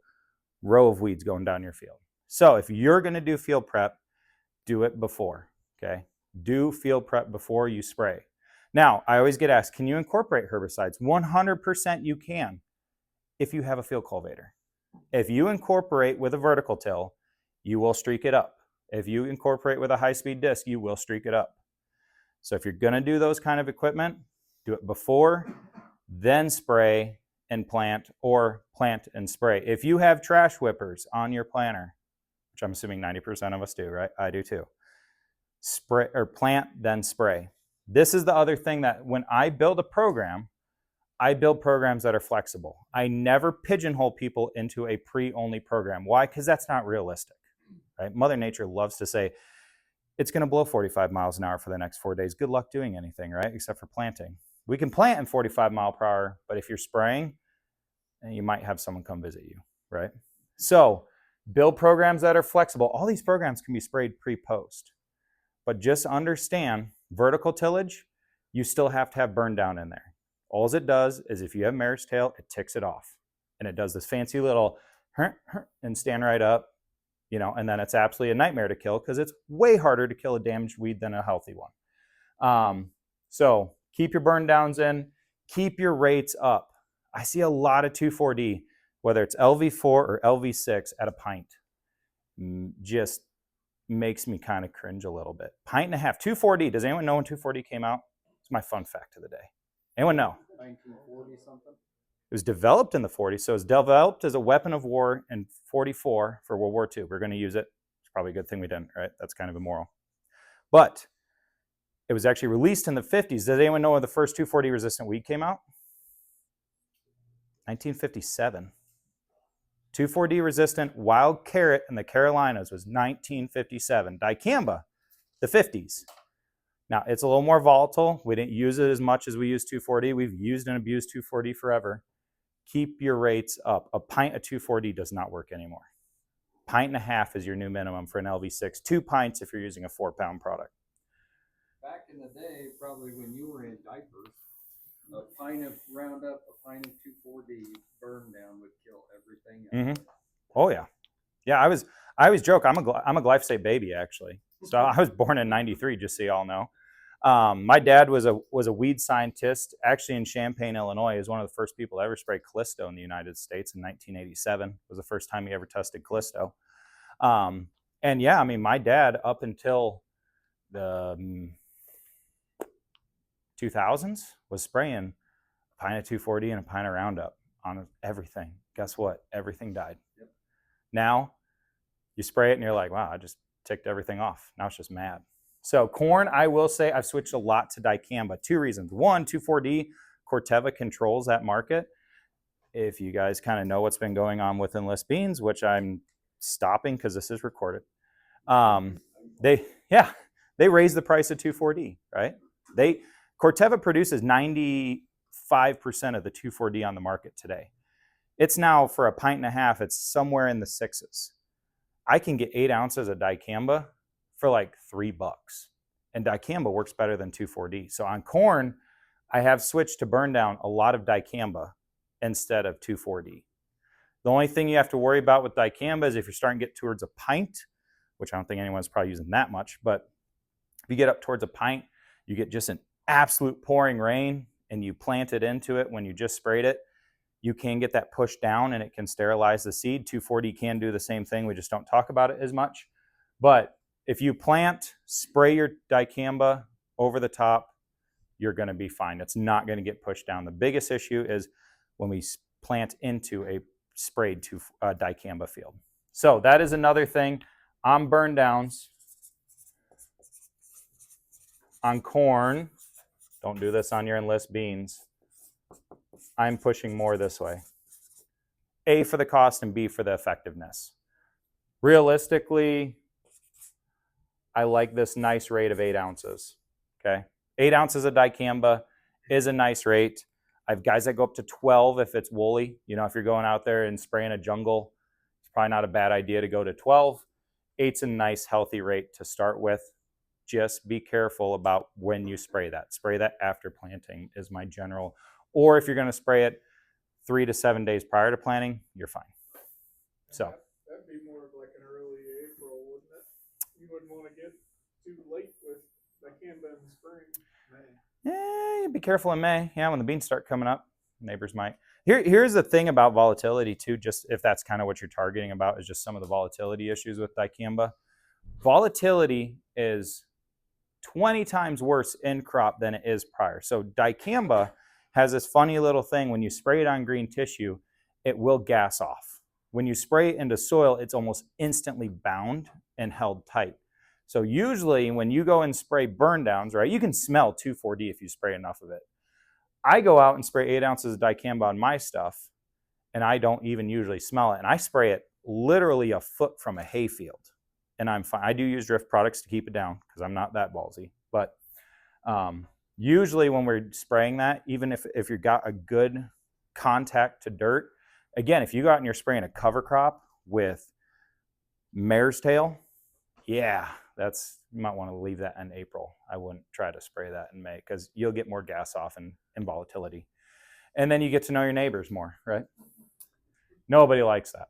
row of weeds going down your field. So if you're going to do field prep, do it before, okay? Do field prep before you spray. Now, I always get asked, can you incorporate herbicides? 100% you can if you have a field cultivator. If you incorporate with a vertical till, you will streak it up. If you incorporate with a high-speed disc, you will streak it up. So if you're going to do those kind of equipment, do it before, then spray and plant, or plant and spray. If you have trash whippers on your planter, which I'm assuming 90% of us do, right? I do too. Spray or plant, then spray. This is the other thing that when I build a program, I build programs that are flexible. I never pigeonhole people into a pre-only program. Why? Because that's not realistic, right? Mother Nature loves to say, it's going to blow 45 miles an hour for the next 4 days. Good luck doing anything, right? Except for planting. We can plant in 45 mile per hour, but if you're spraying, you might have someone come visit you, right? So build programs that are flexible. All these programs can be sprayed pre-post, but just understand vertical tillage, you still have to have burn down in there. All it does is if you have mare's tail, it ticks it off. And it does this fancy little and stand right up, and then it's absolutely a nightmare to kill because it's way harder to kill a damaged weed than a healthy one. So keep your burn downs in, keep your rates up. I see a lot of 2,4-D, whether it's LV4 or LV6 at a pint. Just makes me kind of cringe a little bit. Pint and a half, 2,4-D. Does anyone know when 2,4-D came out? It's my fun fact of the day. Anyone know? 1940 something. It was developed in the 40s, so it was developed as a weapon of war in 44 for World War II. We're going to use it. It's probably a good thing we didn't, right? That's kind of immoral. But it was actually released in the 50s. Does anyone know when the first 2,4-D resistant weed came out? 1957. 2,4-D resistant wild carrot in the Carolinas was 1957. Dicamba, the 50s. Now, it's a little more volatile. We didn't use it as much as we use 2,4-D. We've used and abused 2,4-D forever. Keep your rates up. A pint of 2,4-D does not work anymore. Pint and a half is your new minimum for an LV6. 2 pints if you're using a 4-pound product. Back in the day, probably when you were in diapers, a pint of Roundup, a pint of 2,4-D burn down would kill everything else. Mm-hmm. Oh yeah, yeah. I always joke I'm a glyphosate baby actually. So I was born in '93, just so you all know. My dad was a weed scientist actually in Champaign, Illinois. He was one of the first people to ever spray Callisto in the United States in 1987. Was the first time he ever tested Callisto. And yeah, I mean, my dad up until the 2000s was spraying a pint of 2,4-D and a pint of Roundup on everything. Guess what? Everything died. Yep. Now you spray it and you're like, wow, I just ticked everything off. Now it's just mad. So corn, I will say I've switched a lot to dicamba. 2 reasons. 1, 2,4-D, Corteva controls that market. If you guys kind of know what's been going on with enlist beans, which I'm stopping because this is recorded. They raised the price of 2,4-D, right? Corteva produces 95% of the 2,4-D on the market today. It's now for a pint and a half, it's somewhere in the 6s. I can get 8 ounces of dicamba for like $3. And dicamba works better than 2,4-D. So on corn, I have switched to burn down a lot of dicamba instead of 2,4-D. The only thing you have to worry about with dicamba is if you're starting to get towards a pint, which I don't think anyone's probably using that much, but if you get up towards a pint, you get just an absolute pouring rain and you plant it into it when you just sprayed it, you can get that pushed down and it can sterilize the seed. 2,4-D can do the same thing. We just don't talk about it as much. But if you plant, spray your dicamba over the top, you're going to be fine. It's not going to get pushed down. The biggest issue is when we plant into a sprayed dicamba field. So that is another thing. On burn downs, on corn, don't do this on your enlist beans. I'm pushing more this way. A, for the cost, and B, for the effectiveness. Realistically, I like this nice rate of 8 ounces. Okay, 8 ounces of dicamba is a nice rate. I have guys that go up to 12 if it's woolly. You know, if you're going out there and spraying a jungle, it's probably not a bad idea to go to 12. 8's a nice healthy rate to start with. Just be careful about when you spray that. Spray that after planting is my general. Or if you're going to spray it 3 to 7 days prior to planting, you're fine. So that'd be more of like an early April, wouldn't it? You wouldn't want to get too late with dicamba in the spring. yeah, be careful in May. Yeah, when the beans start coming up, neighbors might. Here's the thing about volatility too, just if that's kind of what you're targeting about, is just some of the volatility issues with dicamba. Volatility is 20 times worse in crop than it is prior. So dicamba has this funny little thing. When you spray it on green tissue, it will gas off. When you spray it into soil, it's almost instantly bound and held tight. So usually when you go and spray burn downs, right, you can smell 2,4-D if you spray enough of it. I go out and spray 8 ounces of dicamba on my stuff, and I don't even usually smell it. And I spray it literally a foot from a hayfield, and I'm fine. I do use drift products to keep it down because I'm not that ballsy. But usually when we're spraying that, even if you've got a good contact to dirt, again, if you go out and you're spraying a cover crop with mare's tail, yeah, you might want to leave that in April. I wouldn't try to spray that in May because you'll get more gas off and volatility. And then you get to know your neighbors more, right? Nobody likes that.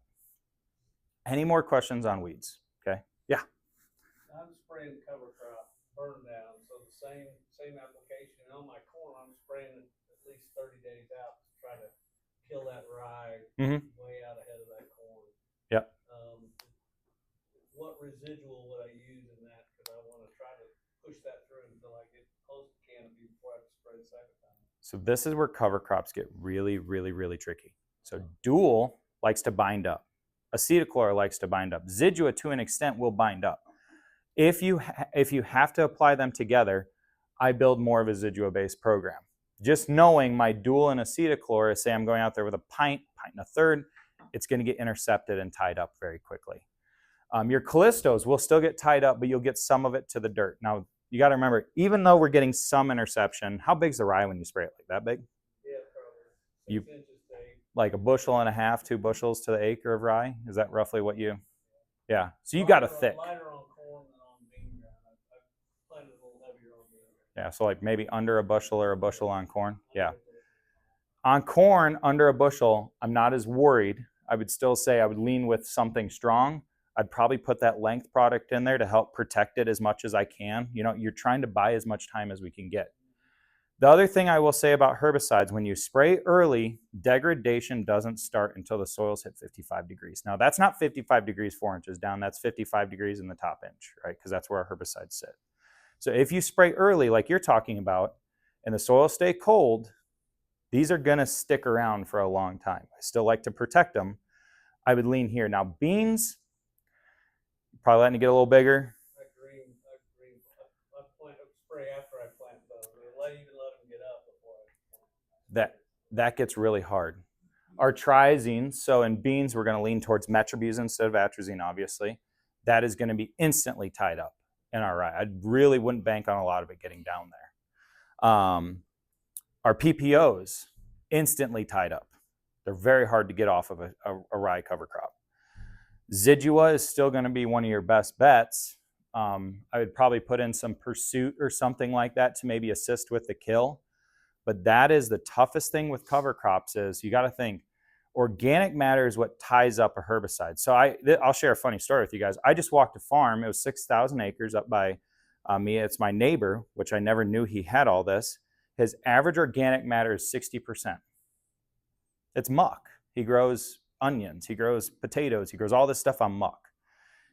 Any more questions on weeds? Okay. Yeah. I'm spraying cover crop burn down, so the same application. And on my corn, I'm spraying it at least 30 days out to try to kill that rye way out ahead of that corn. Yep. What residual would I use in that? Because I want to try to push that through until I get close to canopy before I have to spray the second time. So this is where cover crops get really, really, really tricky. So dual likes to bind up. Acetochlor likes to bind up. Zidua, to an extent, will bind up. If you have to apply them together, I build more of a Zidua-based program. Just knowing my dual and acetochlor, say I'm going out there with a pint and a third, it's going to get intercepted and tied up very quickly. Your Callistos will still get tied up, but you'll get some of it to the dirt. Now, you got to remember, even though we're getting some interception, how big's the rye when you spray it? Like that big? Yeah, probably. You 6 inches to 8. like a bushel and a half, 2 bushels to the acre of rye? Is that roughly what you? Yeah. So you got a thick. Lighter on corn than on bean ground. I've planted a little heavier on bean ground. Yeah. So like maybe under a bushel or a bushel on corn. Yeah. On corn, under a bushel, I'm not as worried. I would still say I would lean with something strong. I'd probably put that length product in there to help protect it as much as I can. You know, you're trying to buy as much time as we can get. The other thing I will say about herbicides, when you spray early, degradation doesn't start until the soils hit 55 degrees. Now, that's not 55 degrees 4 inches down. That's 55 degrees in the top inch, right? Because that's where our herbicides sit. So if you spray early, like you're talking about, and the soils stay cold, these are going to stick around for a long time. I still like to protect them. I would lean here. Now, beans, probably letting it get a little bigger. I spray after I plant those. Even let them get up before I plant. That gets really hard. Our triazine, so in beans, we're going to lean towards metribuzin instead of atrazine, obviously. That is going to be instantly tied up in our rye. I really wouldn't bank on a lot of it getting down there. Our PPOs, instantly tied up. They're very hard to get off of a rye cover crop. Zidua is still going to be one of your best bets. I would probably put in some Pursuit or something like that to maybe assist with the kill. But that is the toughest thing with cover crops is you got to think organic matter is what ties up a herbicide. So I'll share a funny story with you guys. I just walked a farm. It was 6,000 acres up by me. It's my neighbor, which I never knew he had all this. His average organic matter is 60%. It's muck. He grows onions. He grows potatoes. He grows all this stuff on muck.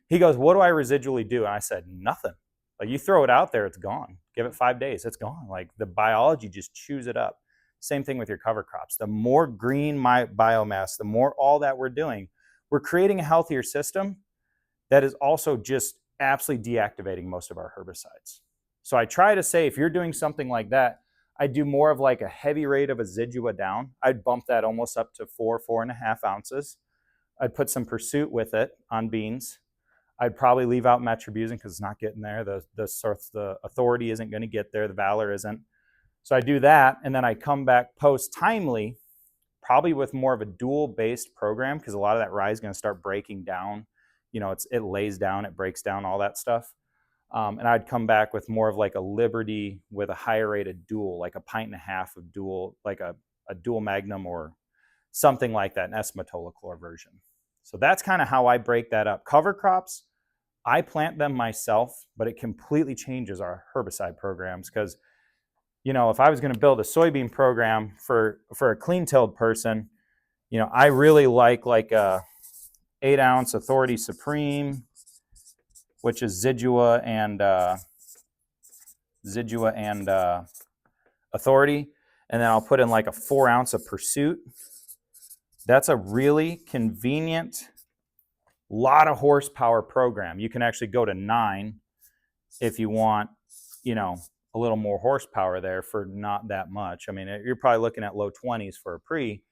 He goes, what do I residually do? And I said, nothing. Like you throw it out there, it's gone. Give it 5 days, it's gone. Like the biology just chews it up. Same thing with your cover crops. The more green biomass, the more all that we're doing, we're creating a healthier system that is also just absolutely deactivating most of our herbicides. So I try to say, if you're doing something like that, I do more of like a heavy rate of a Zidua down. I'd bump that almost up to 4.5 ounces. I'd put some Pursuit with it on beans. I'd probably leave out metribuzin because it's not getting there. The Authority isn't going to get there. The Valor isn't. So I do that, and then I come back post-timely, probably with more of a dual-based program because a lot of that rye is going to start breaking down. You know, it lays down, it breaks down, all that stuff. And I'd come back with more of like a Liberty with a higher rate of dual, like a 1.5 pints of dual, like a dual Magnum or something like that, an S-metolachlor version. So that's kind of how I break that up. Cover crops, I plant them myself, but it completely changes our herbicide programs because, you know, if I was going to build a soybean program for a clean-tilled person, you know, I really like a 8-ounce Authority Supreme, which is Zidua and Authority, and then I'll put in like a 4 ounce of Pursuit. That's a really convenient, lot of horsepower program. You can actually go to 9 if you want, you know, a little more horsepower there for not that much. I mean, you're probably looking at low 20s for a pre,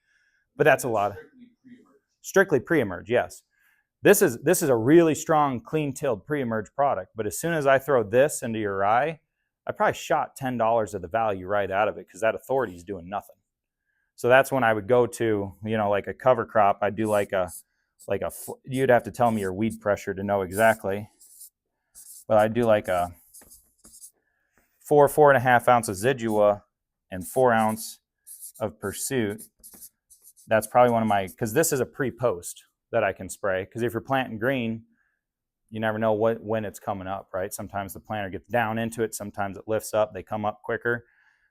but that's a lot. Strictly pre-emerge, yes. This is a really strong, clean-tilled pre-emerge product, but as soon as I throw this into your rye, I probably shot $10 of the value right out of it because that Authority is doing nothing. So that's when I would go to, you know, like a cover crop. I'd do like a, you'd have to tell me your weed pressure to know exactly, but I'd do like a 4.5 ounces Zidua and 4 ounce of Pursuit. That's probably one of my, because this is a pre-post that I can spray. Because if you're planting green, you never know when it's coming up, right? Sometimes the planter gets down into it. Sometimes it lifts up. They come up quicker.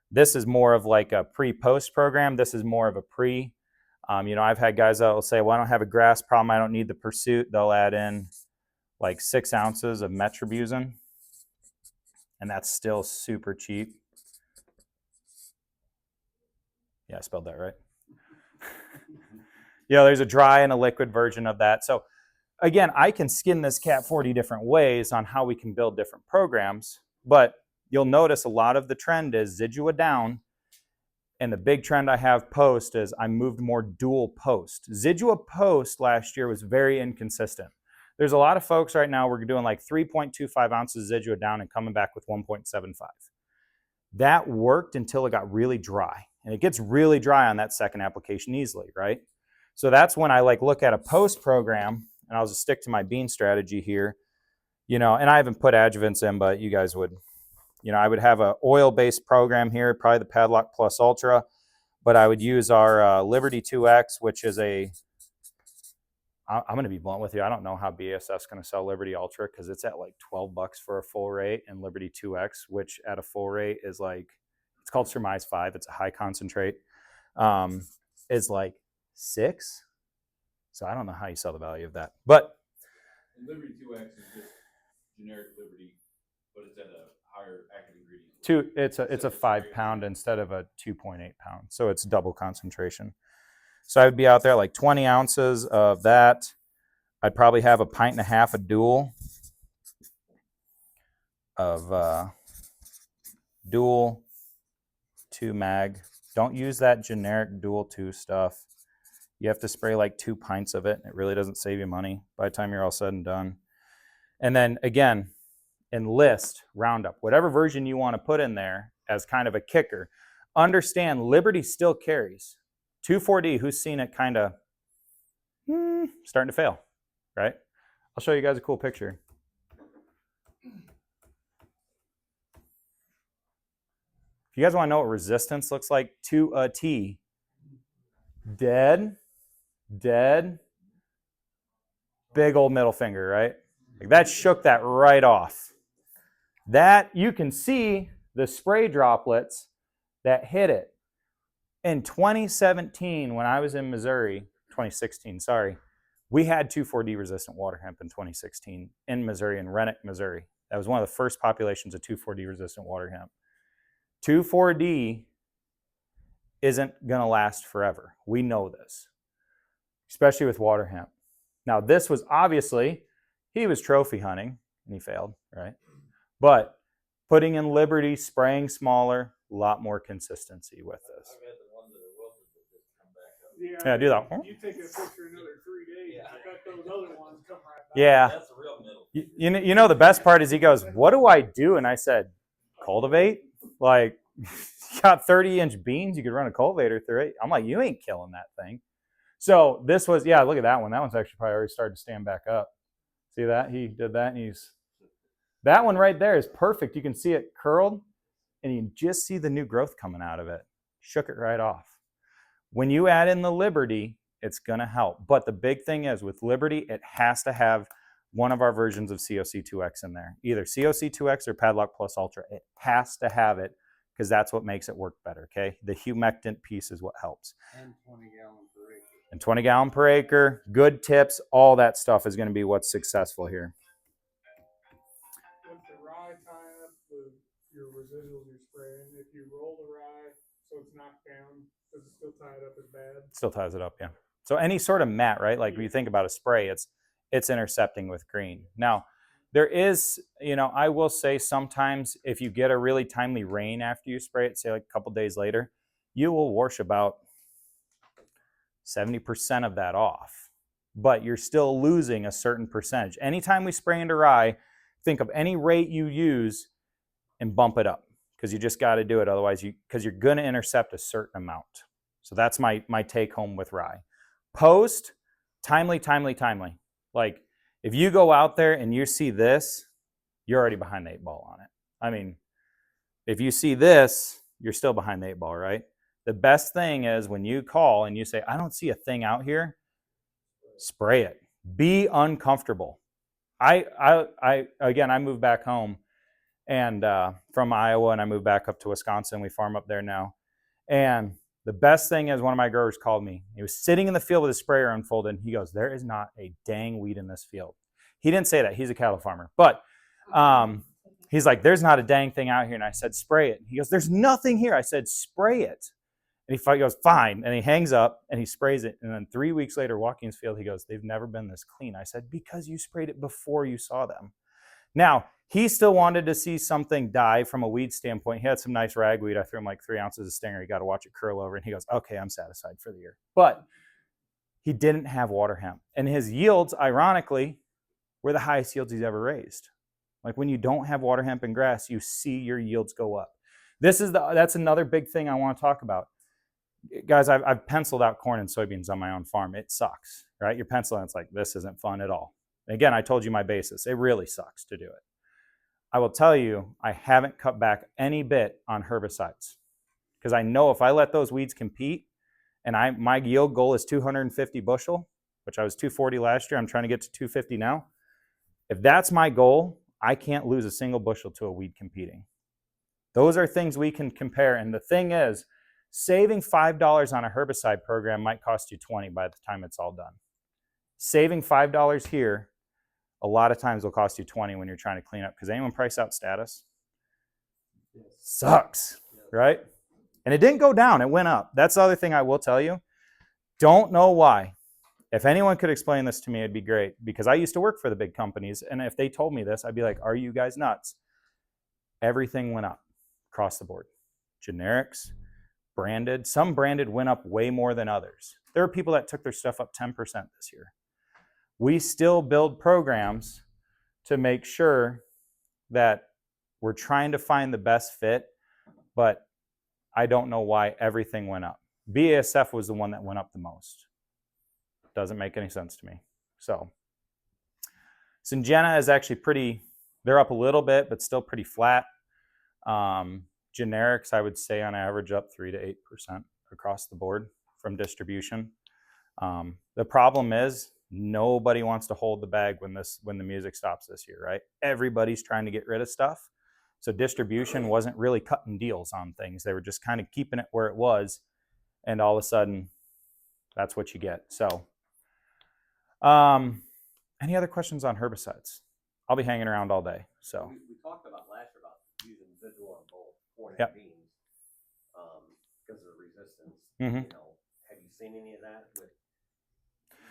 This is more of like a pre-post program. This is more of a pre. You know, I've had guys that will say, well, I don't have a grass problem. I don't need the Pursuit. They'll add in like 6 ounces of metribuzin. And that's still super cheap. Yeah, I spelled that right. You know, there's a dry and a liquid version of that. So again, I can skin this cat 40 different ways on how we can build different programs, but you'll notice a lot of the trend is Zidua down. And the big trend I have post is I moved more dual post. Zidua post last year was very inconsistent. There's a lot of folks right now, we're doing like 3.25 ounces Zidua down and coming back with 1.75. That worked until it got really dry. And it gets really dry on that second application easily, right? So that's when I like look at a post program, and I'll just stick to my bean strategy here, and I haven't put adjuvants in, but you guys would, I would have an oil-based program here, probably the Padlock Plus Ultra, but I would use our Liberty 2X, which is I'm going to be blunt with you. I don't know how BASF's going to sell Liberty Ultra because it's at like $12 for a full rate, and Liberty 2X, which at a full rate is like, it's called Surmise 5. It's a high concentrate, is like $6. So I don't know how you sell the value of that. But Liberty 2X is just generic Liberty, but it's at a higher active ingredient. It's a 5 pound instead of a 2.8 pound. So it's double concentration. So I would be out there like 20 ounces of that. I'd probably have 1.5 pints of dual dual 2 mag. Don't use that generic dual 2 stuff. You have to spray like 2 pints of it. It really doesn't save you money by the time you're all said and done. And then again, Enlist, Roundup, whatever version you want to put in there as kind of a kicker. Understand Liberty still carries. 2,4-D, who's seen it kind of starting to fail, right? I'll show you guys a cool picture. If you guys want to know what resistance looks like to a T, dead, big old middle finger, right? Like that shook that right off. That, you can see the spray droplets that hit it. In 2017, when I was in Missouri, 2016, sorry, we had 2,4-D resistant water hemp in 2016 in Missouri, in Rennick, Missouri. That was one of the first populations of 2,4-D resistant water hemp. 2,4-D isn't going to last forever. We know this, especially with water hemp. Now, this was obviously, he was trophy hunting, and he failed, right? But putting in Liberty, spraying smaller, a lot more consistency with this. I've had the ones that are wilted that just come back up. Yeah, do that. You take a picture another 3 days. Yeah. I bet those other ones come right back. Yeah. That's the real middle. You know the best part is he goes, what do I do? And I said, cultivate? Like, you got 30-inch beans, you could run a cultivator through it. I'm like, you ain't killing that thing. So this was, yeah, look at that one. That one's actually probably already started to stand back up. See that? He did that, and that one right there is perfect. You can see it curled, and you can just see the new growth coming out of it. Shook it right off. When you add in the Liberty, it's going to help. But the big thing is, with Liberty, it has to have one of our versions of COC2X in there. Either COC2X or Padlock Plus Ultra. It has to have it, because that's what makes it work better, okay? The humectant piece is what helps. And 20 gallons per acre. And 20 gallon per acre, good tips, all that stuff is going to be what's successful here. With the rye tie up with your residuals you're spraying, if you roll the rye so it's knocked down, does it still tie it up as bad? Still ties it up, yeah. So any sort of mat, right? Like when you think about a spray, it's intercepting with green. Now, there is, I will say sometimes if you get a really timely rain after you spray it, say like a couple days later, you will wash about 70% of that off. But you're still losing a certain percentage. Anytime we spray into rye, think of any rate you use and bump it up, because you just got to do it. Otherwise, because you're going to intercept a certain amount. So that's my take home with rye. Post, timely. Like if you go out there and you see this, you're already behind the 8 ball on it. I mean, if you see this, you're still behind the 8 ball, right? The best thing is when you call and you say, I don't see a thing out here, spray it. Be uncomfortable. I moved back home and from Iowa, and I moved back up to Wisconsin. We farm up there now. And the best thing is one of my growers called me. He was sitting in the field with his sprayer unfolded, and he goes, there is not a dang weed in this field. He didn't say that. He's a cattle farmer. But he's like, there's not a dang thing out here. And I said, spray it. He goes, there's nothing here. I said, spray it. And he goes, fine. And he hangs up and he sprays it. And then 3 weeks later, walking his field, he goes, they've never been this clean. I said, because you sprayed it before you saw them. Now, he still wanted to see something die from a weed standpoint. He had some nice ragweed. I threw him like 3 ounces of stinger. He got to watch it curl over, and he goes, okay, I'm satisfied for the year. But he didn't have water hemp. And his yields, ironically, were the highest yields he's ever raised. Like when you don't have water hemp and grass, you see your yields go up. That's another big thing I want to talk about. Guys, I've penciled out corn and soybeans on my own farm. It sucks, right? You're penciling, it's like, this isn't fun at all. Again, I told you my basis. It really sucks to do it. I will tell you, I haven't cut back any bit on herbicides because I know if I let those weeds compete and my yield goal is 250 bushel, which I was 240 last year, I'm trying to get to 250 now. If that's my goal, I can't lose a single bushel to a weed competing. Those are things we can compare. And the thing is, saving $5 on a herbicide program might cost you $20 by the time it's all done. Saving $5 here, a lot of times will cost you $20 when you're trying to clean up. Because anyone price out status? Yes. Sucks, right? And it didn't go down, it went up. That's the other thing I will tell you. Don't know why. If anyone could explain this to me, it'd be great. Because I used to work for the big companies, and if they told me this, I'd be like, are you guys nuts? Everything went up across the board. Generics, branded. Some branded went up way more than others. There are people that took their stuff up 10% this year. We still build programs to make sure that we're trying to find the best fit, but I don't know why everything went up. BASF was the one that went up the most. Doesn't make any sense to me. So Syngenta is actually pretty, they're up a little bit, but still pretty flat. Generics, I would say on average up 3 to 8% across the board from distribution. The problem is nobody wants to hold the bag when the music stops this year, right? Everybody's trying to get rid of stuff. So distribution wasn't really cutting deals on things. They were just kind of keeping it where it was. And all of a sudden, that's what you get. So any other questions on herbicides? I'll be hanging around all day. So we talked about last year about using visual on both corn and Yep. beans because of the resistance. Mhm. You know, have you seen any of that with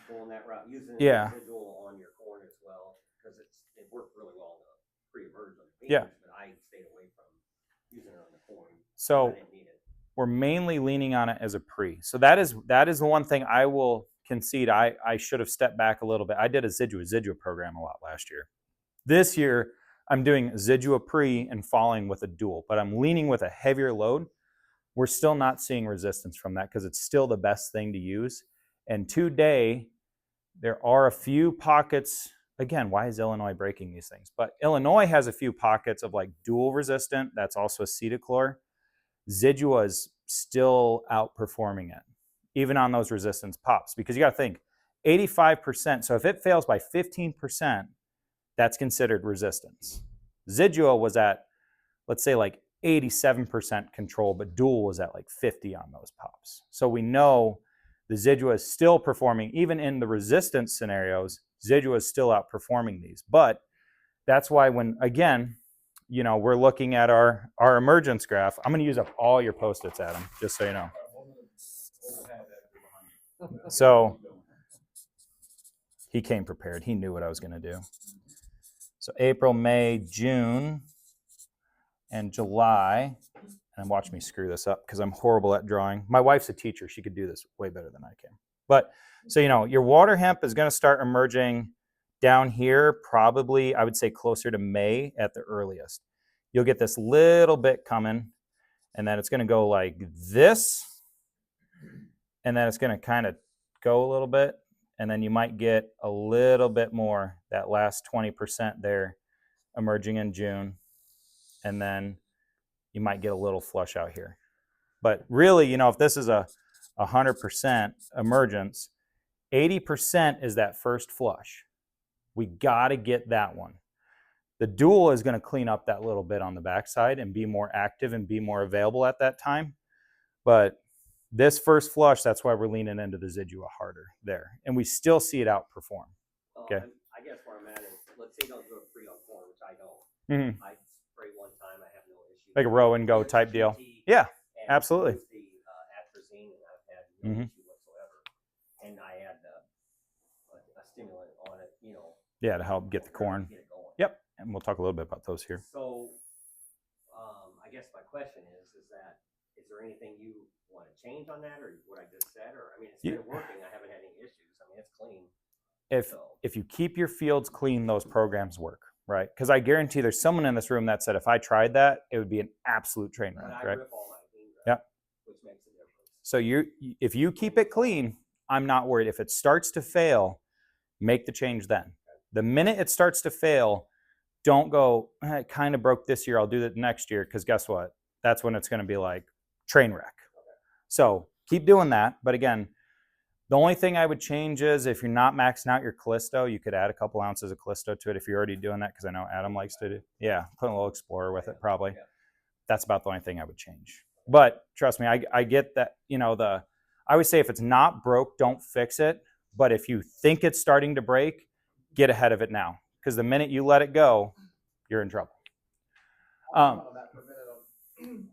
going that route, using Yeah. visual on your corn as well? Because it worked really well on the pre-emerge on the beans, Yeah. but I stayed away from using it on the corn. So I didn't need it. we're mainly leaning on it as a pre. So that is the one thing I will concede. I should have stepped back a little bit. I did a Zidua program a lot last year. This year, I'm doing Zidua pre and following with a dual, but I'm leaning with a heavier load. We're still not seeing resistance from that because it's still the best thing to use. And today, there are a few pockets. Again, why is Illinois breaking these things? But Illinois has a few pockets of like dual resistant. That's also acetochlor. Zidua is still outperforming it, even on those resistance pops. Because you got to think, 85%. So if it fails by 15%, that's considered resistance. Zidua was at, let's say, like 87% control, but dual was at like 50 on those pops. So we know the Zidua is still performing, even in the resistance scenarios, Zidua is still outperforming these. But that's why when, again, you know, we're looking at our emergence graph. I'm going to use up all your Post-its, Adam, just so you know. So he came prepared. He knew what I was going to do. So April, May, June, and July. And watch me screw this up because I'm horrible at drawing. My wife's a teacher. She could do this way better than I can. But so, you know, your water hemp is going to start emerging down here, probably, I would say closer to May at the earliest. You'll get this little bit coming, and then it's going to go like this, and then it's going to kind of go a little bit, and then you might get a little bit more, that last 20% there, emerging in June, and then you might get a little flush out here. But really, you know, if this is a 100% emergence, 80% is that first flush. We got to get that one. The dual is going to clean up that little bit on the backside and be more active and be more available at that time. But this first flush, that's why we're leaning into the Zidua harder there. And we still see it outperform. Okay. I guess where I'm at is, let's say you don't do a pre on corn, which I don't. Mm-hmm. I spray one time, I have no issue. Like a row and go type deal. Yeah, absolutely. The atrazine, and I've had no issue whatsoever. And I had a stimulant on it, you know. Yeah, to help get the corn. Get it going. Yep. And we'll talk a little bit about those here. So, I guess my question is there anything you want to change on that, or what I just said, or, I mean, it's been working, I haven't had any issues, I mean, it's clean. If you keep your fields clean, those programs work, right? Because I guarantee there's someone in this room that said if I tried that, it would be an absolute train But wreck, I right? rip all my beans out, Yep. which makes a difference. So if you keep it clean, I'm not worried. If it starts to fail, make the change then. The minute it starts to fail, don't go, it kind of broke this year, I'll do that next year, because guess what? That's when it's going to be like train wreck. So keep doing that. But again, the only thing I would change is if you're not maxing out your Callisto, you could add a couple ounces of Callisto to it if you're already doing that, because I know Adam likes to do. Yeah, put a little Explorer with it probably. Yeah. That's about the only thing I would change. But trust me, I get that, I always say if it's not broke, don't fix it. But if you think it's starting to break, get ahead of it now. Because the minute you let it go, you're in trouble. On that for a minute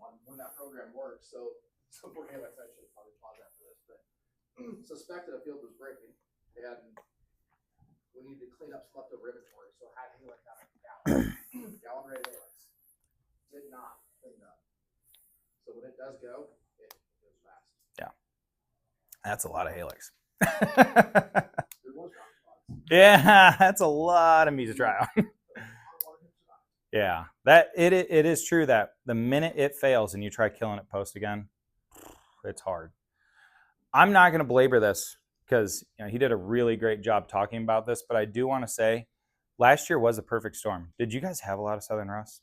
on when that program works. So for Alex, I should probably pause after this, but suspected a field was breaking, and we needed to clean up some leftover inventory. So I had Alex down at gallon rate Alex. Did not clean up. So when it does go, it goes fast. Yeah, that's a lot of Halix. There was not spots. Yeah, that's a lot of meat to try out. Yeah, that it is true that the minute it fails and you try killing it post again, it's hard. I'm not going to belabor this because he did a really great job talking about this, but I do want to say last year was a perfect storm. Did you guys have a lot of southern rust?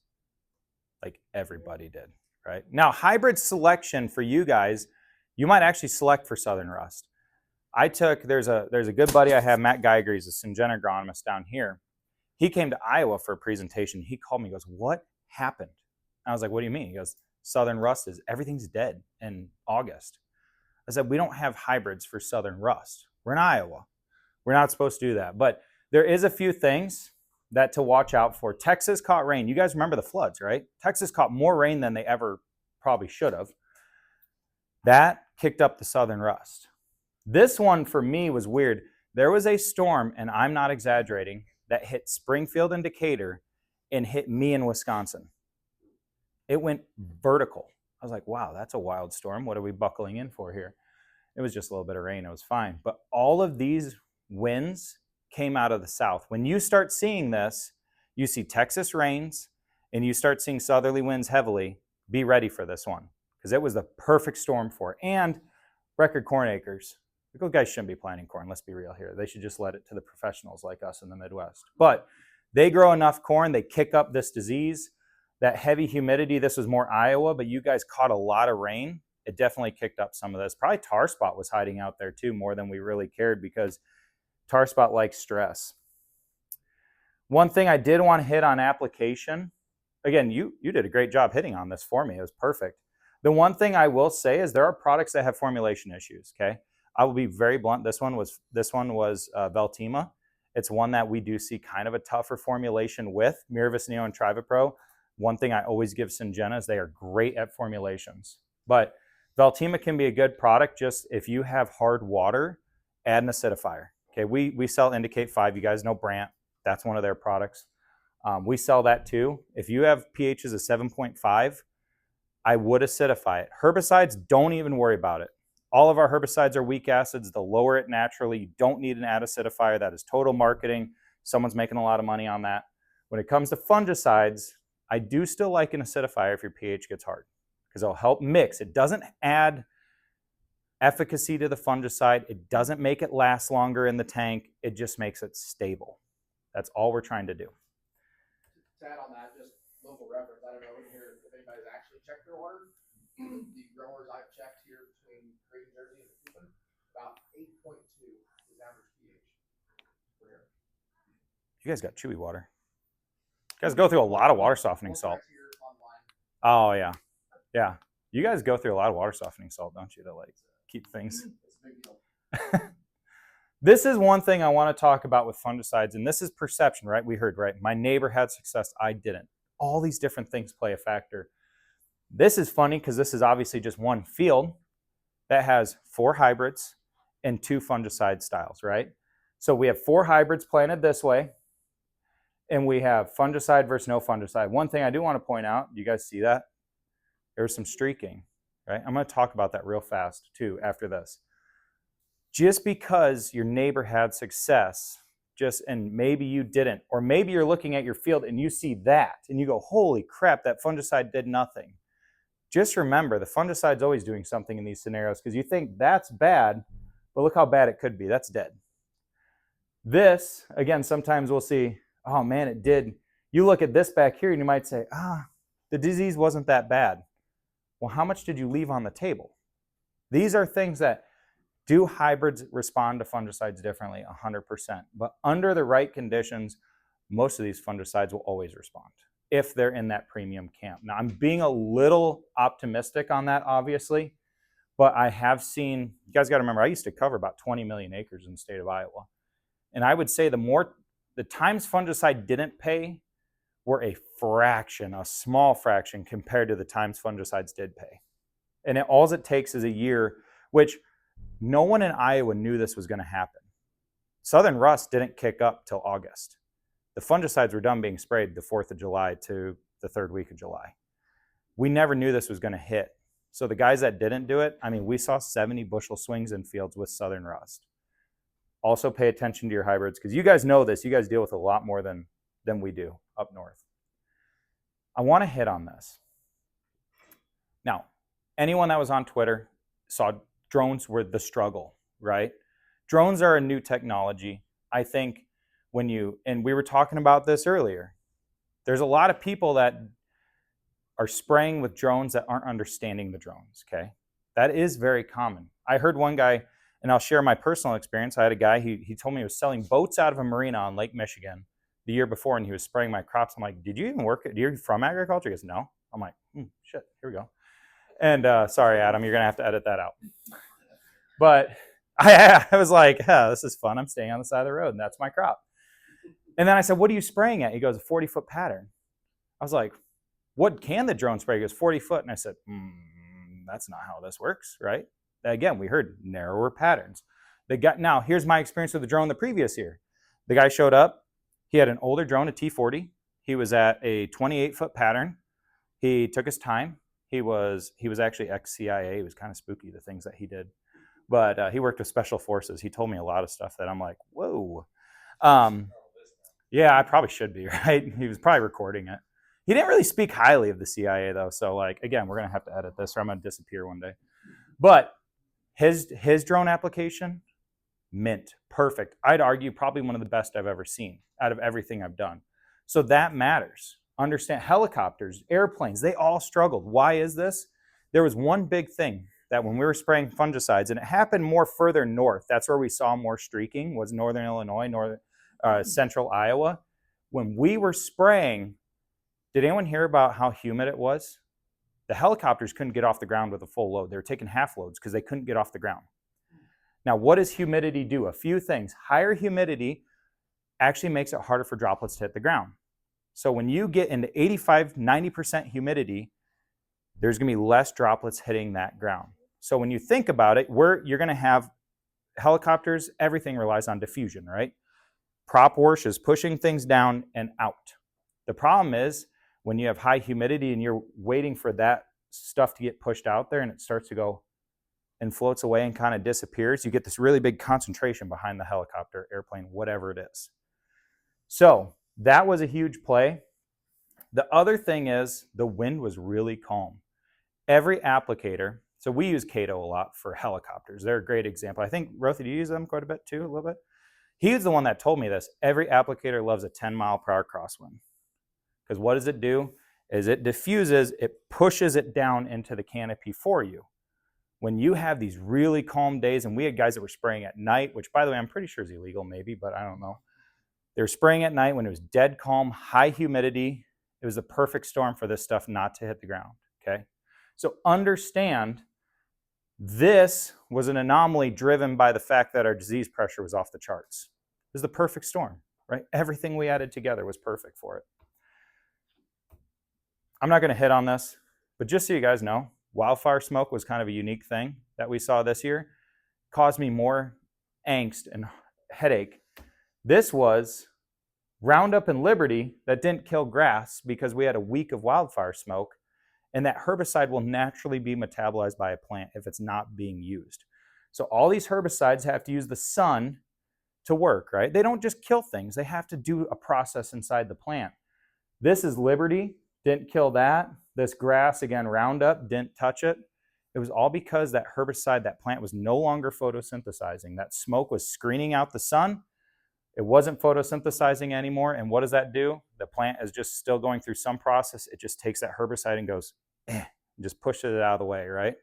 Like everybody did, right? Now, hybrid selection for you guys, you might actually select for southern rust. There's a good buddy I have, Matt Geiger, he's a Syngenta agronomist down here. He came to Iowa for a presentation. He called me, he goes, "What happened?" I was like, "What do you mean?" He goes, "Southern rust everything's dead in August." I said, "We don't have hybrids for southern rust. We're in Iowa. We're not supposed to do that." But there is a few things that to watch out for. Texas caught rain. You guys remember the floods, right? Texas caught more rain than they ever probably should have. That kicked up the southern rust. This one for me was weird. There was a storm, and I'm not exaggerating, that hit Springfield and Decatur and hit me in Wisconsin. It went vertical. I was like, wow, that's a wild storm. What are we buckling in for here? It was just a little bit of rain. It was fine. But all of these winds came out of the south. When you start seeing this, you see Texas rains and you start seeing southerly winds heavily. Be ready for this one because it was the perfect storm for it. And record corn acres. Those guys shouldn't be planting corn. Let's be real here. They should just let it to the professionals like us in the Midwest. But they grow enough corn. They kick up this disease. That heavy humidity, this was more Iowa, but you guys caught a lot of rain. It definitely kicked up some of this. Probably tar spot was hiding out there too, more than we really cared because tar spot likes stress. One thing I did want to hit on application, again, you did a great job hitting on this for me. It was perfect. The one thing I will say is there are products that have formulation issues, okay? I will be very blunt. This one was Veltima. It's one that we do see kind of a tougher formulation with Miravis Neo and Trivapro. One thing I always give Syngenta is they are great at formulations. But Veltima can be a good product just if you have hard water, add an acidifier. Okay, we sell Indicate 5. You guys know Brandt. That's one of their products. We sell that too. If you have pHs of 7.5, I would acidify it. Herbicides, don't even worry about it. All of our herbicides are weak acids. They'll lower it naturally. You don't need an acidifier. That is total marketing. Someone's making a lot of money on that. When it comes to fungicides, I do still like an acidifier if your pH gets hard because it'll help mix. It doesn't add efficacy to the fungicide. It doesn't make it last longer in the tank. It just makes it stable. That's all we're trying to do. To add on that, just local reference, I don't know here if anybody's actually checked their water. The growers I've checked here between Great Jersey and Cuban, about 8.2 is average pH for here. You guys got chewy water. You guys go through a lot of water softening salt. Here online. Oh, yeah. Yeah. You guys go through a lot of water softening salt, don't you, to like keep things. It's a big deal. This is one thing I want to talk about with fungicides, and this is perception, right? We heard, right? My neighbor had success. I didn't. All these different things play a factor. This is funny because this is obviously just one field that has 4 hybrids and 2 fungicide styles, right? So we have 4 hybrids planted this way, And we have fungicide versus no fungicide. One thing I do want to point out, you guys see that? There's some streaking, right? I'm going to talk about that real fast too after this. Just because your neighbor had success, and maybe you didn't, or maybe you're looking at your field and you see that and you go, holy crap, that fungicide did nothing. Just remember, the fungicide's always doing something in these scenarios because you think that's bad, but look how bad it could be. That's dead. This, again, sometimes we'll see, oh man, it did. You look at this back here and you might say, the disease wasn't that bad. Well, how much did you leave on the table? These are things that, do hybrids respond to fungicides differently? 100%. But under the right conditions, most of these fungicides will always respond if they're in that premium camp. Now, I'm being a little optimistic on that, obviously, but I have seen, you guys got to remember, I used to cover about 20 million acres in the state of Iowa. And I would say the times fungicide didn't pay were a fraction, a small fraction compared to the times fungicides did pay. And all it takes is a year, which no one in Iowa knew this was going to happen. Southern rust didn't kick up till August. The fungicides were done being sprayed the 4th of July to the 3rd week of July. We never knew this was going to hit. So the guys that didn't do it, I mean, we saw 70 bushel swings in fields with southern rust. Also pay attention to your hybrids because you guys know this. You guys deal with a lot more than we do up north. I want to hit on this. Now, anyone that was on Twitter saw drones were the struggle, right? Drones are a new technology. I think and we were talking about this earlier, there's a lot of people that are spraying with drones that aren't understanding the drones, okay? That is very common. I heard one guy, and I'll share my personal experience. I had a guy, he told me he was selling boats out of a marina on Lake Michigan the year before, and he was spraying my crops. I'm like, did you even work? You're from agriculture? He goes, no. I'm like, shit, here we go. And sorry, Adam, you're going to have to edit that out. But I was like, this is fun. I'm staying on the side of the road, and that's my crop. And then I said, what are you spraying at? He goes, a 40-foot pattern. I was like, what can the drone spray? He goes, 40 foot. And I said, that's not how this works, right? Again, we heard narrower patterns. Now, here's my experience with the drone the previous year. The guy showed up. He had an older drone, a T40. He was at a 28-foot pattern. He took his time. He was actually ex-CIA. It was kind of spooky, the things that he did. But he worked with special forces. He told me a lot of stuff that I'm like, whoa. Yeah, I probably should be, right? He was probably recording it. He didn't really speak highly of the CIA, though. So, like, again, we're going to have to edit this or I'm going to disappear one day. But his drone application, mint, perfect. I'd argue probably one of the best I've ever seen out of everything I've done. So that matters. Understand, helicopters, airplanes, they all struggled. Why is this? There was one big thing that when we were spraying fungicides, and it happened more further north, that's where we saw more streaking, was northern Illinois, central Iowa. When we were spraying, did anyone hear about how humid it was? The helicopters couldn't get off the ground with a full load. They were taking half loads because they couldn't get off the ground. Now, what does humidity do? A few things. Higher humidity actually makes it harder for droplets to hit the ground. So when you get into 85, 90% humidity, there's going to be less droplets hitting that ground. So when you think about it, you're going to have helicopters, everything relies on diffusion, right? Prop wash is pushing things down and out. The problem is when you have high humidity and you're waiting for that stuff to get pushed out there and it starts to go and floats away and kind of disappears, you get this really big concentration behind the helicopter, airplane, whatever it is. So that was a huge play. The other thing is the wind was really calm. Every applicator, so we use Cato a lot for helicopters. They're a great example. I think, Rothy, do you use them quite a bit too, a little bit? He's the one that told me this. Every applicator loves a 10-mile-per-hour crosswind. Because what does it do? Is it diffuses, it pushes it down into the canopy for you. When you have these really calm days, and we had guys that were spraying at night, which, by the way, I'm pretty sure is illegal maybe, but I don't know. They were spraying at night when it was dead calm, high humidity. It was a perfect storm for this stuff not to hit the ground, okay? So understand this was an anomaly driven by the fact that our disease pressure was off the charts. It was the perfect storm, right? Everything we added together was perfect for it. I'm not going to hit on this, but just so you guys know, wildfire smoke was kind of a unique thing that we saw this year. Caused me more angst and headache. This was Roundup and Liberty, that didn't kill grass because we had a week of wildfire smoke, and that herbicide will naturally be metabolized by a plant if it's not being used. So all these herbicides have to use the sun to work, right? They don't just kill things. They have to do a process inside the plant. This is Liberty, didn't kill that. This grass, again, Roundup, didn't touch it. It was all because that herbicide, that plant was no longer photosynthesizing. That smoke was screening out the sun. It wasn't photosynthesizing anymore. And what does that do? The plant is just still going through some process. It just takes that herbicide and goes, and just pushes it out of the way, right?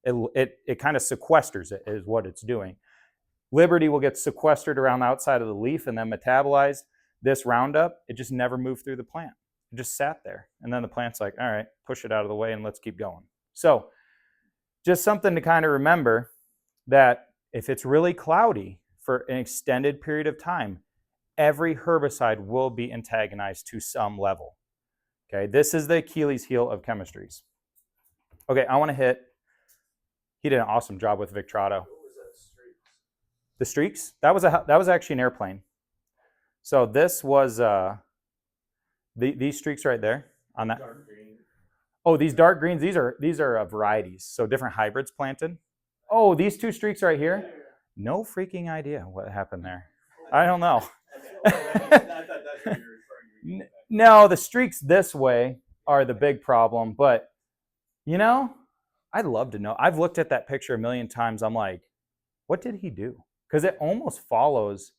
It kind of sequesters it, is what it's doing. Liberty will get sequestered around the outside of the leaf and then metabolized. This Roundup, it just never moved through the plant. It just sat there. And then the plant's like, all right, push it out of the way and let's keep going. So just something to kind of remember, that if it's really cloudy for an extended period of time, every herbicide will be antagonized to some level. Okay, this is the Achilles heel of chemistries. Okay, I want to hit, he did an awesome job with Victrato. What was that streak? The streaks, that was actually an airplane. So this was these streaks right there on that. Dark green. Oh, these dark greens, these are varieties, so different hybrids planted. Oh, these two streaks right here, no freaking idea what happened there. I don't know. I thought that's what you were referring to. No, the streaks this way are the big problem, but you know, I'd love to know. I've looked at that picture a million times. I'm like, what did he do? Because it almost follows.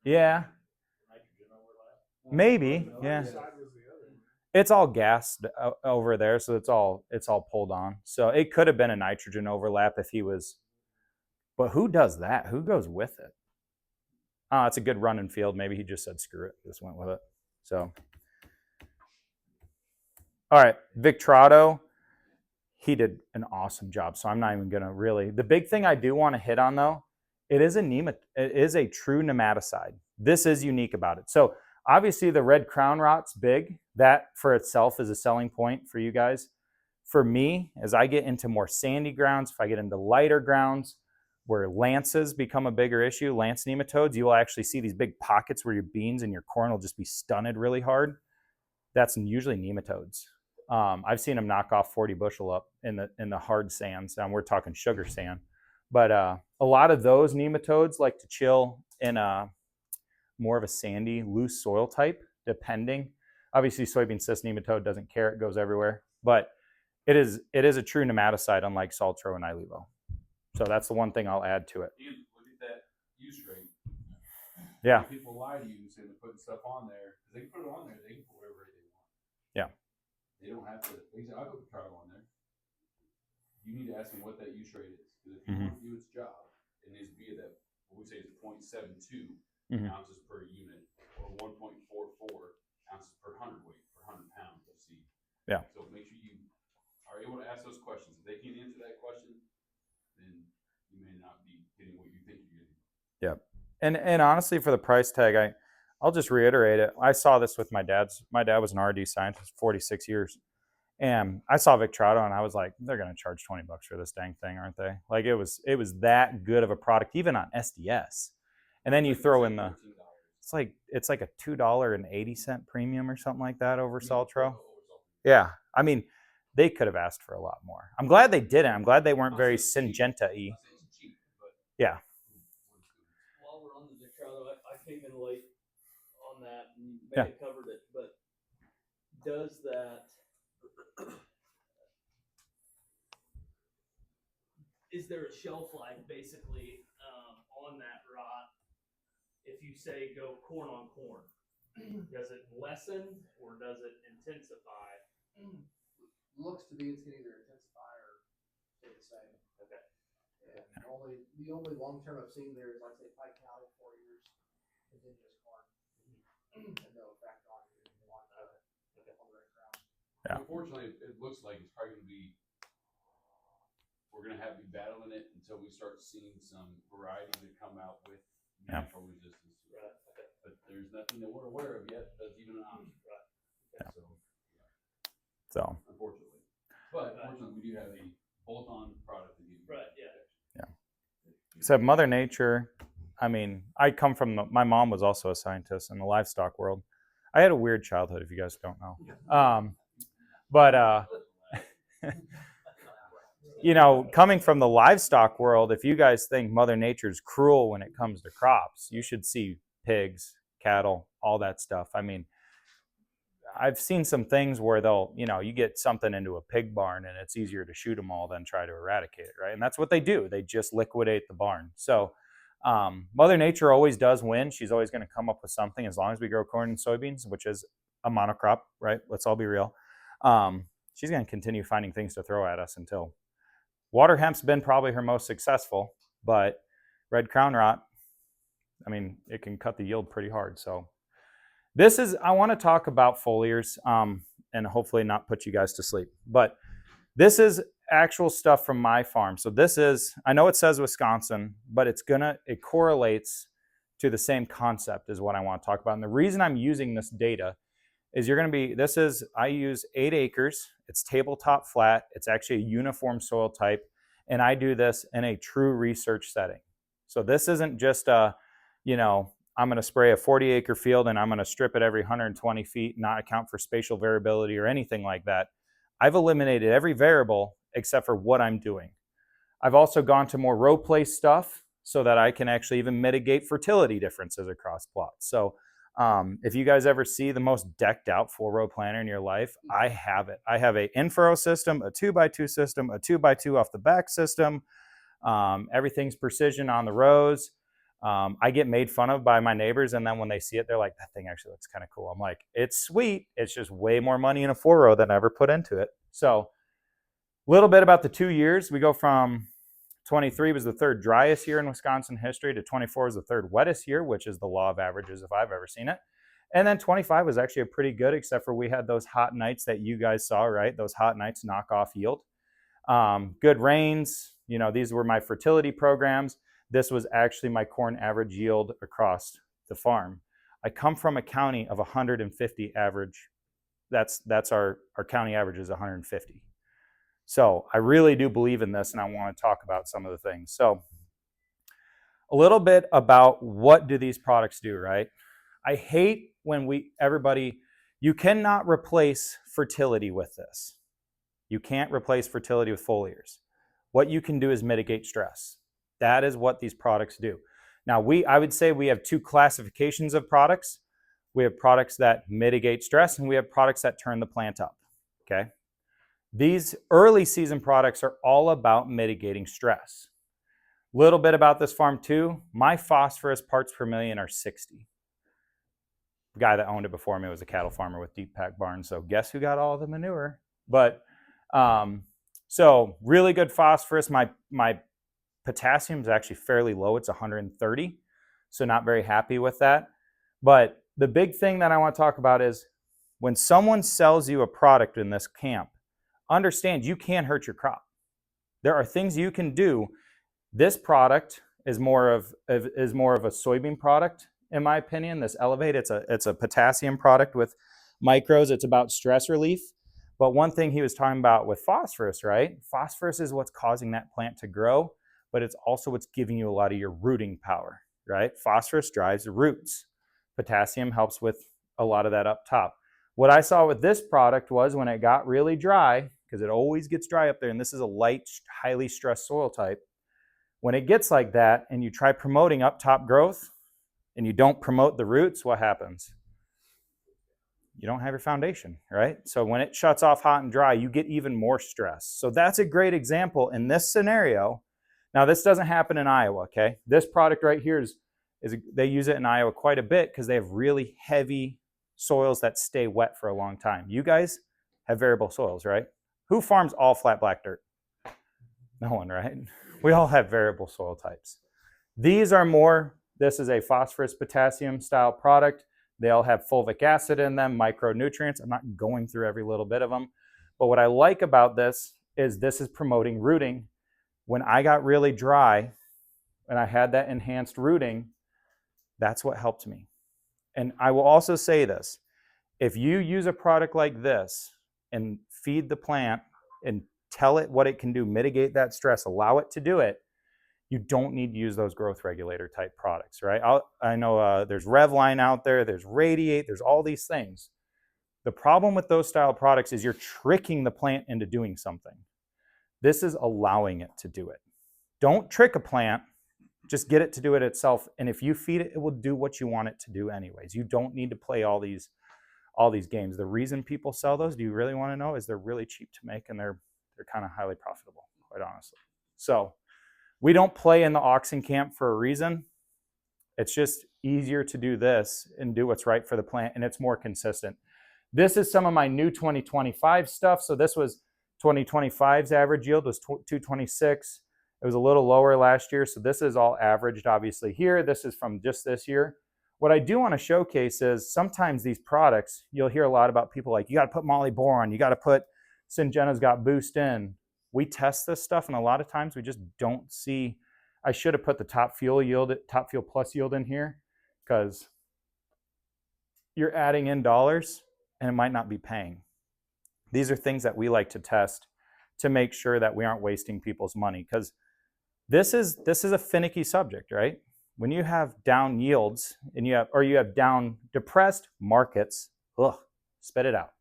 Yeah, maybe. Yeah, it's all gassed over there, so it's all pulled on. So it could have been a nitrogen overlap if he was. But who does that? Who goes with it? Oh, it's a good running field. Maybe he just said screw it, just went with it. So, all right, Victrato, he did an awesome job. So I'm not even gonna really. The big thing I do want to hit on though, it is a true nematicide. This is unique about it. So obviously the red crown rot's big. That for itself is a selling point for you guys. For me, as I get into more sandy grounds, if I get into lighter grounds where lances become a bigger issue, lance nematodes, you will actually see these big pockets where your beans and your corn will just be stunted really hard. That's usually nematodes. I've seen them knock off 40 bushel up in the hard sands. We're talking sugar sand. But a lot of those nematodes like to chill in more of a sandy, loose soil type, depending. Obviously, soybean cyst nematode doesn't care. It goes everywhere. But it is a true nematicide, unlike Saltro and Ilevo. So that's the one thing I'll add to it. And look at that use rate. Yeah. People lie to you saying they're putting stuff on there. Because they can put it on there. They can put whatever they want. Yeah. They don't have to. They say, I'll put Victrato on there. You need to ask them what that use rate is. Because if you want to do its job, it needs to be that, what we say is 0.72 ounces per unit, or 1.44 ounces per hundredweight, per 100 pounds of seed. Yeah. So make sure you are able to ask those questions. If they can't answer that question, then you may not be getting what you think you're getting. Yeah. And honestly, for the price tag, I'll just reiterate it. I saw this with my dad was an R&D scientist, 46 years. And I saw Victrato and I was like, they're going to charge $20 for this dang thing, aren't they? Like it was that good of a product, even on SDS. And then you throw in the, it's like a $2.80 premium or something like that over Saltro. Yeah. I mean, they could have asked for a lot more. I'm glad they didn't. I'm glad they weren't very Syngenta-y. Yeah. While we're on the Victrato, I came in late on that and may Yeah. have covered it, but does that, is there a shelf life basically on that rot if you say go corn on corn? Does it lessen or does it intensify? Looks to be it's gonna either intensify or stay the same. Okay. And the only long term I've seen there is like say Pike County 4 years continuous corn and no effect on the red crown. Yeah. Unfortunately, it looks like it's probably going to be. We're going to have to be battling it until we start seeing some varieties that come out with natural resistance. Right. Okay. But there's nothing that we're aware of yet that's even an option. Right. Yeah. So So unfortunately, but fortunately, we do have a bolt-on product that gives you Right, yeah. yeah. So Mother Nature, I mean, my mom was also a scientist in the livestock world. I had a weird childhood, if you guys don't know. But you know, coming from the livestock world, if you guys think Mother Nature's cruel when it comes to crops, you should see pigs, cattle, all that stuff. I mean, I've seen some things where they'll, you know, you get something into a pig barn and it's easier to shoot them all than try to eradicate it, right? And that's what they do. They just liquidate the barn. So Mother Nature always does win. She's always going to come up with something as long as we grow corn and soybeans, which is a monocrop, right? Let's all be real. She's going to continue finding things to throw at us until water hemp's been probably her most successful, but red crown rot, I mean, it can cut the yield pretty hard. So I want to talk about foliars and hopefully not put you guys to sleep, but this is actual stuff from my farm. So this is, I know it says Wisconsin, but it correlates to the same concept is what I want to talk about. And the reason I'm using this data is I use 8 acres. It's tabletop flat. It's actually a uniform soil type. And I do this in a true research setting. So this isn't just I'm going to spray a 40-acre field and I'm going to strip it every 120 feet, not account for spatial variability or anything like that. I've eliminated every variable except for what I'm doing. I've also gone to more row place stuff so that I can actually even mitigate fertility differences across plots. So if you guys ever see the most decked out 4-row planter in your life, I have it. I have a in-furrow system, a 2x2 system, a 2x2 off the back system. Everything's precision on the rows. I get made fun of by my neighbors, and then when they see it, they're like, that thing actually looks kind of cool. I'm like, it's sweet. It's just way more money in a 4-row than I ever put into it. So a little bit about the 2 years. We go from 23 was the 3rd driest year in Wisconsin history to 24 was the 3rd wettest year, which is the law of averages if I've ever seen it. And then 25 was actually a pretty good, except for we had those hot nights that you guys saw, right? Those hot nights knock off yield. Good rains. You know, these were my fertility programs. This was actually my corn average yield across the farm. I come from a county of 150 average. That's our county average is 150. So I really do believe in this, and I want to talk about some of the things. So a little bit about what do these products do, right? I hate when you cannot replace fertility with this. You can't replace fertility with foliars. What you can do is mitigate stress. That is what these products do. Now, I would say we have 2 classifications of products. We have products that mitigate stress, and we have products that turn the plant up, okay? These early season products are all about mitigating stress. Little bit about this farm too. My phosphorus parts per million are 60. The guy that owned it before me was a cattle farmer with deep pack barns, so guess who got all the manure? But so really good phosphorus. My potassium is actually fairly low. It's 130, so not very happy with that. But the big thing that I want to talk about is when someone sells you a product in this camp, understand you can't hurt your crop. There are things you can do. This product is more of a soybean product, in my opinion. This Elevate, it's a potassium product with micros. It's about stress relief. But one thing he was talking about with phosphorus, right? Phosphorus is what's causing that plant to grow, but it's also what's giving you a lot of your rooting power, right? Phosphorus drives the roots. Potassium helps with a lot of that up top. What I saw with this product was when it got really dry, because it always gets dry up there, and this is a light, highly stressed soil type. When it gets like that and you try promoting up top growth and you don't promote the roots, what happens? You don't have your foundation, right? So when it shuts off hot and dry, you get even more stress. So that's a great example in this scenario. Now, this doesn't happen in Iowa, okay? This product right here they use it in Iowa quite a bit because they have really heavy soils that stay wet for a long time. You guys have variable soils, right? Who farms all flat black dirt? No one, right? We all have variable soil types. This is a phosphorus potassium style product. They all have fulvic acid in them, micronutrients. I'm not going through every little bit of them. But what I like about this is promoting rooting. When I got really dry and I had that enhanced rooting, that's what helped me. And I will also say this. If you use a product like this and feed the plant and tell it what it can do, mitigate that stress, allow it to do it, you don't need to use those growth regulator type products, right? I know there's Revline out there, there's Radiate, there's all these things. The problem with those style products is you're tricking the plant into doing something. This is allowing it to do it. Don't trick a plant, just get it to do it itself. And if you feed it, it will do what you want it to do anyways. You don't need to play all these games. The reason people sell those, do you really want to know, is they're really cheap to make and they're kind of highly profitable, quite honestly. So we don't play in the oxen camp for a reason. It's just easier to do this and do what's right for the plant, and it's more consistent. This is some of my new 2025 stuff. So this was 2025's average yield was 226. It was a little lower last year. So this is all averaged obviously here. This is from just this year. What I do want to showcase is sometimes these products, you'll hear a lot about people like, you got to put Molly Boron, you got to put Syngenta's got Boost in. We test this stuff, and a lot of times we just don't see. I should have put the Top Fuel Plus yield in here, because you're adding in dollars and it might not be paying. These are things that we like to test to make sure that we aren't wasting people's money, because this is a finicky subject, right? When you have down yields and you have down depressed markets, spit it out.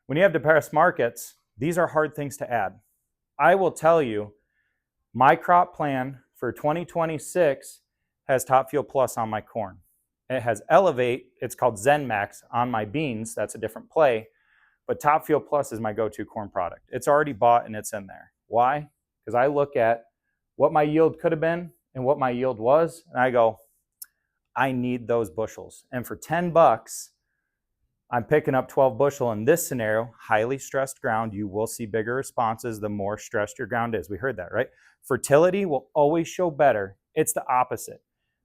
When you have depressed markets, these are hard things to add. I will tell you, my crop plan for 2026 has Top Fuel Plus on my corn. It has Elevate, it's called Zen Max, on my beans. That's a different play. But Top Fuel Plus is my go-to corn product. It's already bought and it's in there. Why? Because I look at what my yield could have been and what my yield was, and I go, I need those bushels. And for $10, I'm picking up 12 bushel. In this scenario, highly stressed ground, you will see bigger responses the more stressed your ground is. We heard that, right? Fertility will always show better. It's the opposite.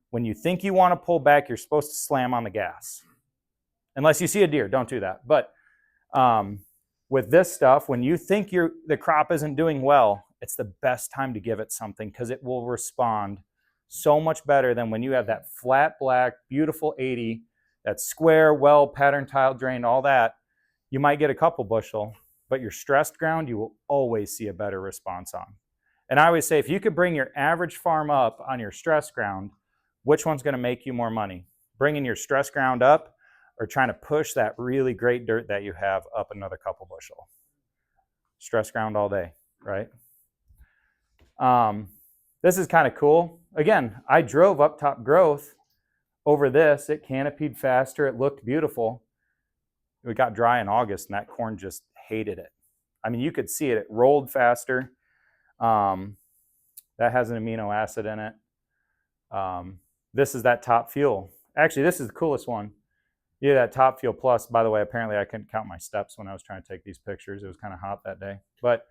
When you think you want to pull back, you're supposed to slam on the gas. Unless you see a deer, don't do that. But with this stuff, when you think the crop isn't doing well, it's the best time to give it something, because it will respond so much better than when you have that flat black, beautiful 80, that square, well, pattern tile drained, all that. You might get a couple bushel, but your stressed ground, you will always see a better response on. And I always say, if you could bring your average farm up on your stress ground, which one's going to make you more money? Bringing your stress ground up, or trying to push that really great dirt that you have up another couple bushel? Stress ground all day, right? This is kind of cool. Again, I drove up top growth over this. It canopied faster. It looked beautiful. It got dry in August, and that corn just hated it. I mean, you could see it. It rolled faster. That has an amino acid in it. This is that Top Fuel. Actually, this is the coolest one. Yeah, that Top Fuel Plus. By the way, apparently I couldn't count my steps when I was trying to take these pictures. It was kind of hot that day. But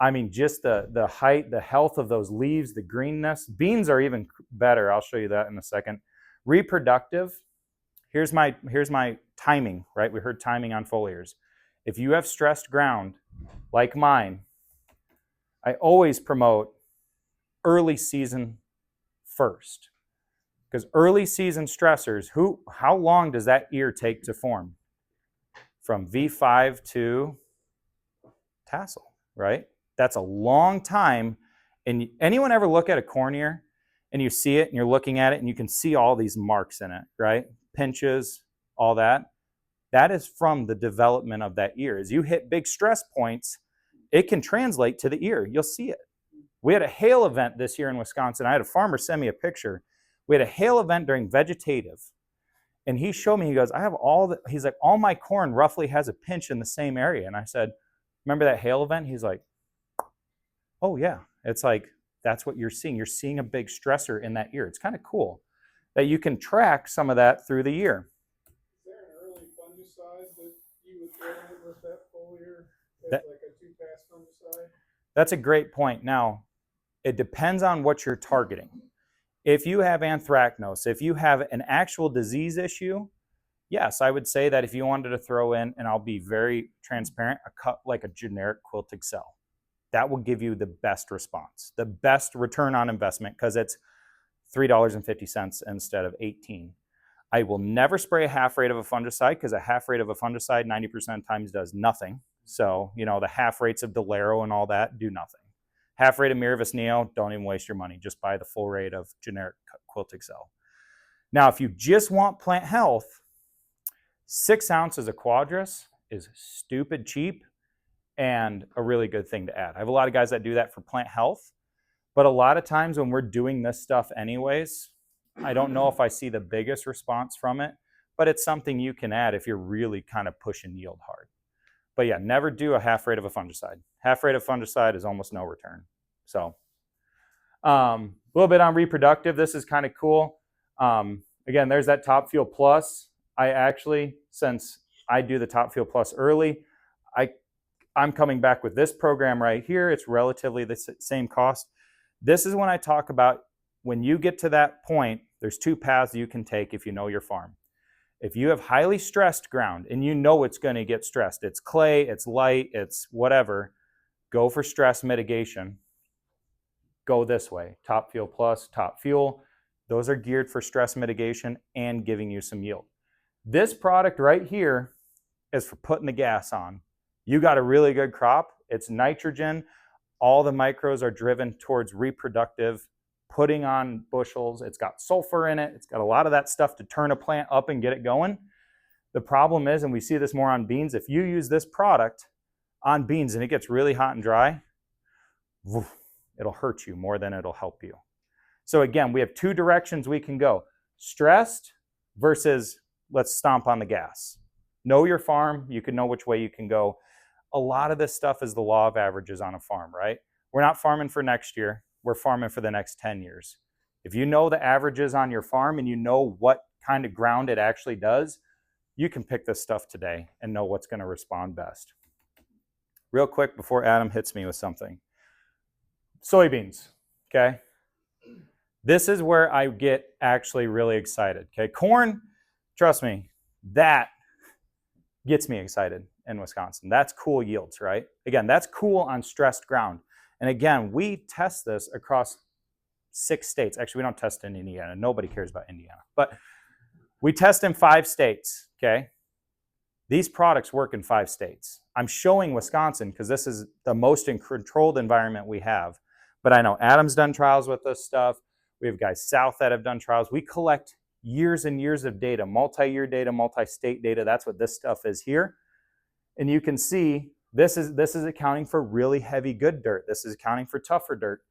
I mean, just the height, the health of those leaves, the greenness. Beans are even better. I'll show you that in a second. Reproductive. Here's my timing, right? We heard timing on foliars. If you have stressed ground like mine, I always promote early season first. Because early season stressors, how long does that ear take to form? From V5 to tassel, right? That's a long time. And anyone ever look at a corn ear and you see it and you're looking at it and you can see all these marks in it, right? Pinches, all that. That is from the development of that ear. As you hit big stress points, it can translate to the ear. You'll see it. We had a hail event this year in Wisconsin. I had a farmer send me a picture. We had a hail event during vegetative, and he showed me, he goes, he's like, all my corn roughly has a pinch in the same area. And I said, remember that hail event? He's like, oh yeah. It's like, that's what you're seeing. You're seeing a big stressor in that ear. It's kind of cool that you can track some of that through the year. Is there an early fungicide that you would throw in with that foliar as like a 2-pass fungicide? That's a great point. Now, it depends on what you're targeting. If you have anthracnose, if you have an actual disease issue, yes, I would say that if you wanted to throw in, and I'll be very transparent, like a generic Quilt Excel. That will give you the best response, the best return on investment, because it's $3.50 instead of $18. I will never spray a half rate of a fungicide, because a half rate of a fungicide 90% of times does nothing. So, the half rates of Delero and all that do nothing. Half rate of Miravis Neo, don't even waste your money. Just buy the full rate of generic Quilt Excel. Now, if you just want plant health, 6 ounces of Quadris is stupid cheap and a really good thing to add. I have a lot of guys that do that for plant health, but a lot of times when we're doing this stuff anyways, I don't know if I see the biggest response from it, but it's something you can add if you're really kind of pushing yield hard. But yeah, never do a half rate of a fungicide. Half rate of fungicide is almost no return. So a little bit on reproductive. This is kind of cool. Again, there's that Top Fuel Plus. I actually, since I do the Top Fuel Plus early, I'm coming back with this program right here. It's relatively the same cost. This is when I talk about when you get to that point, there's 2 paths you can take if you know your farm. If you have highly stressed ground and you know it's going to get stressed, it's clay, it's light, it's whatever, go for stress mitigation. Go this way, Top Fuel Plus, Top Fuel. Those are geared for stress mitigation and giving you some yield. This product right here is for putting the gas on. You got a really good crop. It's nitrogen. All the micros are driven towards reproductive, putting on bushels. It's got sulfur in it. It's got a lot of that stuff to turn a plant up and get it going. The problem is, and we see this more on beans, if you use this product on beans and it gets really hot and dry, it'll hurt you more than it'll help you. So again, we have 2 directions we can go. Stressed versus let's stomp on the gas. Know your farm. You can know which way you can go. A lot of this stuff is the law of averages on a farm, right? We're not farming for next year. We're farming for the next 10 years. If you know the averages on your farm and you know what kind of ground it actually does, you can pick this stuff today and know what's going to respond best. Real quick before Adam hits me with something. Soybeans, okay? This is where I get actually really excited, okay? Corn, trust me, that gets me excited in Wisconsin. That's cool yields, right? Again, that's cool on stressed ground. And again, we test this across 6 states. Actually, we don't test in Indiana. Nobody cares about Indiana. But we test in 5 states, okay? These products work in 5 states. I'm showing Wisconsin because this is the most controlled environment we have. But I know Adam's done trials with this stuff. We have guys south that have done trials. We collect years and years of data, multi-year data, multi-state data. That's what this stuff is here. And you can see this is accounting for really heavy good dirt. This is accounting for tougher dirt.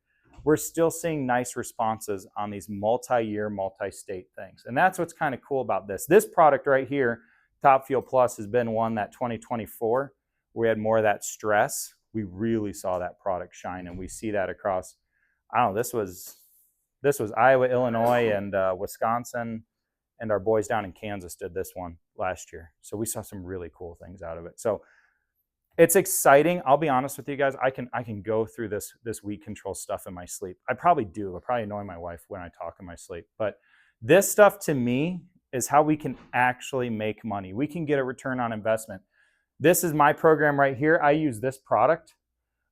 We're still seeing nice responses on these multi-year, multi-state things. And that's what's kind of cool about this. This product right here, Top Fuel Plus, has been one that 2024, we had more of that stress. We really saw that product shine, and we see that across, I don't know, this was Iowa, Illinois, and Wisconsin, and our boys down in Kansas did this one last year. So we saw some really cool things out of it. So it's exciting. I'll be honest with you guys. I can go through this weed control stuff in my sleep. I probably do. I probably annoy my wife when I talk in my sleep. But this stuff to me is how we can actually make money. We can get a return on investment. This is my program right here. I use this product.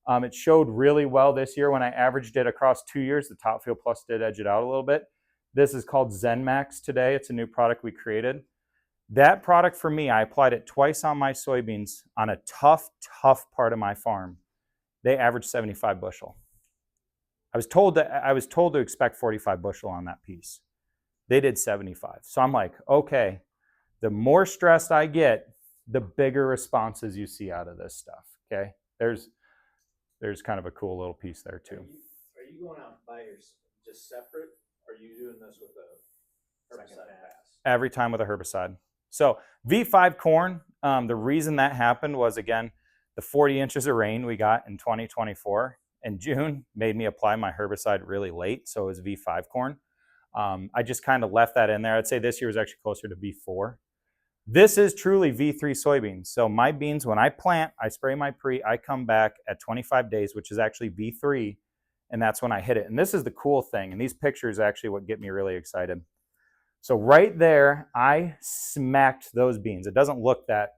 It showed really well this year when I averaged it across 2 years. The Top Fuel Plus did edge it out a little bit. This is called ZenMax today. It's a new product we created. That product for me, I applied it twice on my soybeans on a tough part of my farm. They averaged 75 bushel. I was told to expect 45 bushel on that piece. They did 75. So I'm like, okay, the more stressed I get, the bigger responses you see out of this stuff. Okay, there's kind of a cool little piece there too. Are you going out by your just separate? Or are you doing this with a herbicide pass? Every time with a herbicide. So V5 corn, the reason that happened was, again, the 40 inches of rain we got in 2024 in June made me apply my herbicide really late. So it was V5 corn. I just kind of left that in there. I'd say this year was actually closer to V4. This is truly V3 soybeans. So my beans, when I plant, I spray my pre, I come back at 25 days, which is actually V3, and that's when I hit it. And this is the cool thing, and these pictures actually what get me really excited. So right there, I smacked those beans. It doesn't look that.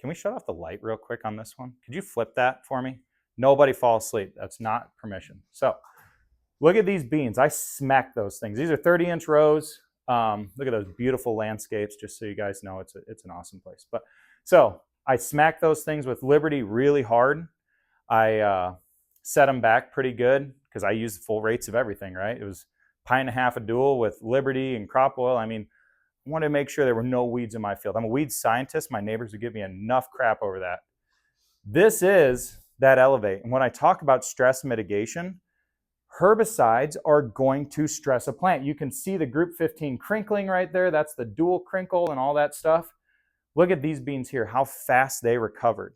Can we shut off the light real quick on this one? Could you flip that for me? Nobody fall asleep. That's not permission. So look at these beans. I smacked those things. These are 30-inch rows. Look at those beautiful landscapes, just so you guys know it's an awesome place. But so I smacked those things with Liberty really hard. I set them back pretty good because I used full rates of everything, right? It was pint and a half a dual with Liberty and crop oil. I mean, I wanted to make sure there were no weeds in my field. I'm a weed scientist. My neighbors would give me enough crap over that. This is that Elevate. And when I talk about stress mitigation, herbicides are going to stress a plant. You can see the group 15 crinkling right there. That's the dual crinkle and all that stuff. Look at these beans here, how fast they recovered.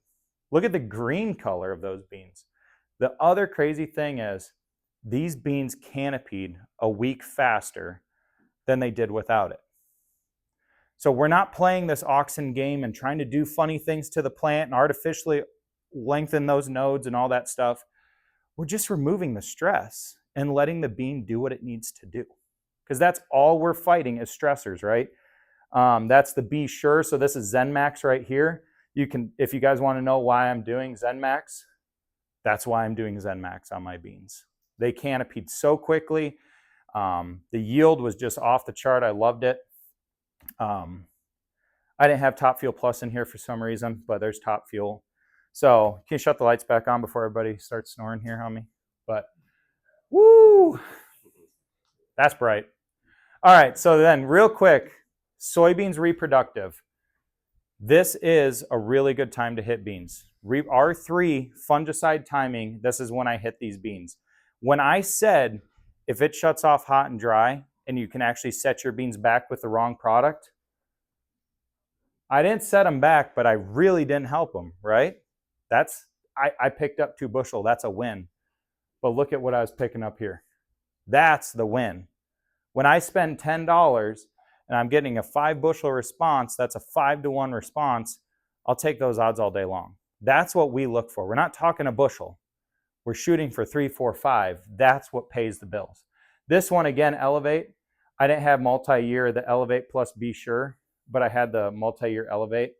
Look at the green color of those beans. The other crazy thing is these beans canopied a week faster than they did without it. So we're not playing this oxen game and trying to do funny things to the plant and artificially lengthen those nodes and all that stuff. We're just removing the stress and letting the bean do what it needs to do. Because that's all we're fighting is stressors, right? That's the Be Sure. So this is ZenMax right here. You can, if you guys want to know why I'm doing ZenMax, that's why I'm doing ZenMax on my beans. They canopied so quickly. The yield was just off the chart. I loved it. I didn't have Top Fuel Plus in here for some reason, but there's Top Fuel. So can you shut the lights back on before everybody starts snoring here on me? But woo, that's bright. All right, so then real quick, soybeans reproductive. This is a really good time to hit beans. R3 fungicide timing, this is when I hit these beans. When I said if it shuts off hot and dry and you can actually set your beans back with the wrong product, I didn't set them back, but I really didn't help them, right? I picked up 2 bushel, that's a win. But look at what I was picking up here. That's the win. When I spend $10 and I'm getting a 5 bushel response, that's a 5-to-1 response, I'll take those odds all day long. That's what we look for. We're not talking a bushel. We're shooting for 3, 4, 5. That's what pays the bills. This one, again, Elevate. I didn't have multi-year, the Elevate plus Be Sure, but I had the multi-year Elevate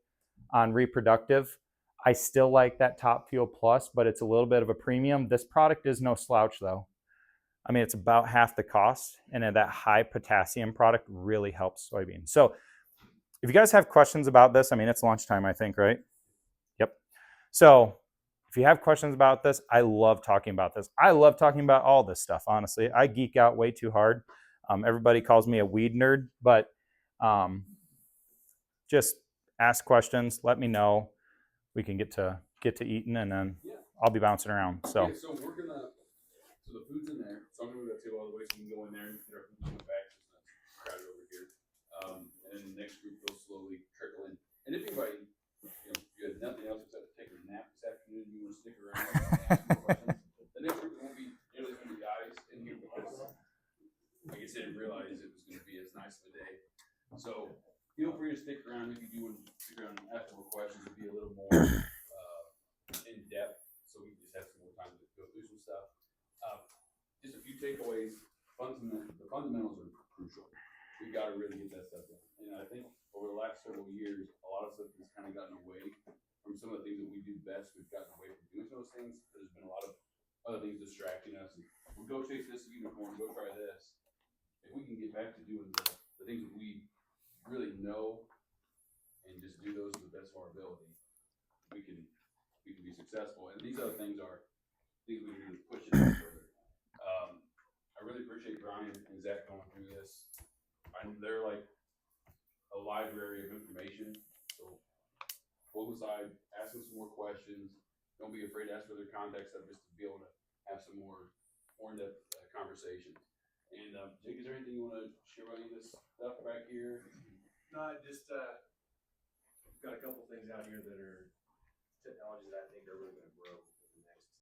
on reproductive. I still like that Top Fuel Plus, but it's a little bit of a premium. This product is no slouch, though. I mean, it's about half the cost, and that high potassium product really helps soybeans. So if you guys have questions about this, I mean, it's lunchtime, I think, right? Yep. So if you have questions about this, I love talking about this. I love talking about all this stuff, honestly. I geek out way too hard. Everybody calls me a weed nerd, but just ask questions, let me know. We can get to eating, and then I'll be bouncing around. So, so we're gonna. So the food's in there. So I'm gonna move that table all the way so we can go in there and get our food in the back. It's not crowded over here. And then the next group will slowly trickle in. And if anybody, you have nothing else except to take a nap this afternoon, you want to stick around and ask more questions. The next group won't be nearly as many guys in here because, I guess, I didn't realize it was going to be as nice of a day. So feel free to stick around if you do want to stick around and ask more questions. It'll be a little more in depth, so we just have some more time to go through some stuff. Just a few takeaways. The fundamentals are crucial. We got to really get that stuff done. And I think over the last several years, a lot of stuff has kind of gotten away from some of the things that we do best. We've gotten away from doing those things. There's been a lot of other things distracting us. And we go chase this unicorn, go try this. If we can get back to doing the things that we really know and just do those to the best of our ability, we can be successful. And these other things are things we can do to push it further. I really appreciate Brian and Zach going through this. They're like a library of information. So pull aside, ask them some more questions. Don't be afraid to ask for their contact stuff just to be able to have some more in-depth conversation. And Jake, is there anything you want to share about any of this stuff back here? No, I just got a couple things out here that are technologies that I think are really going to grow.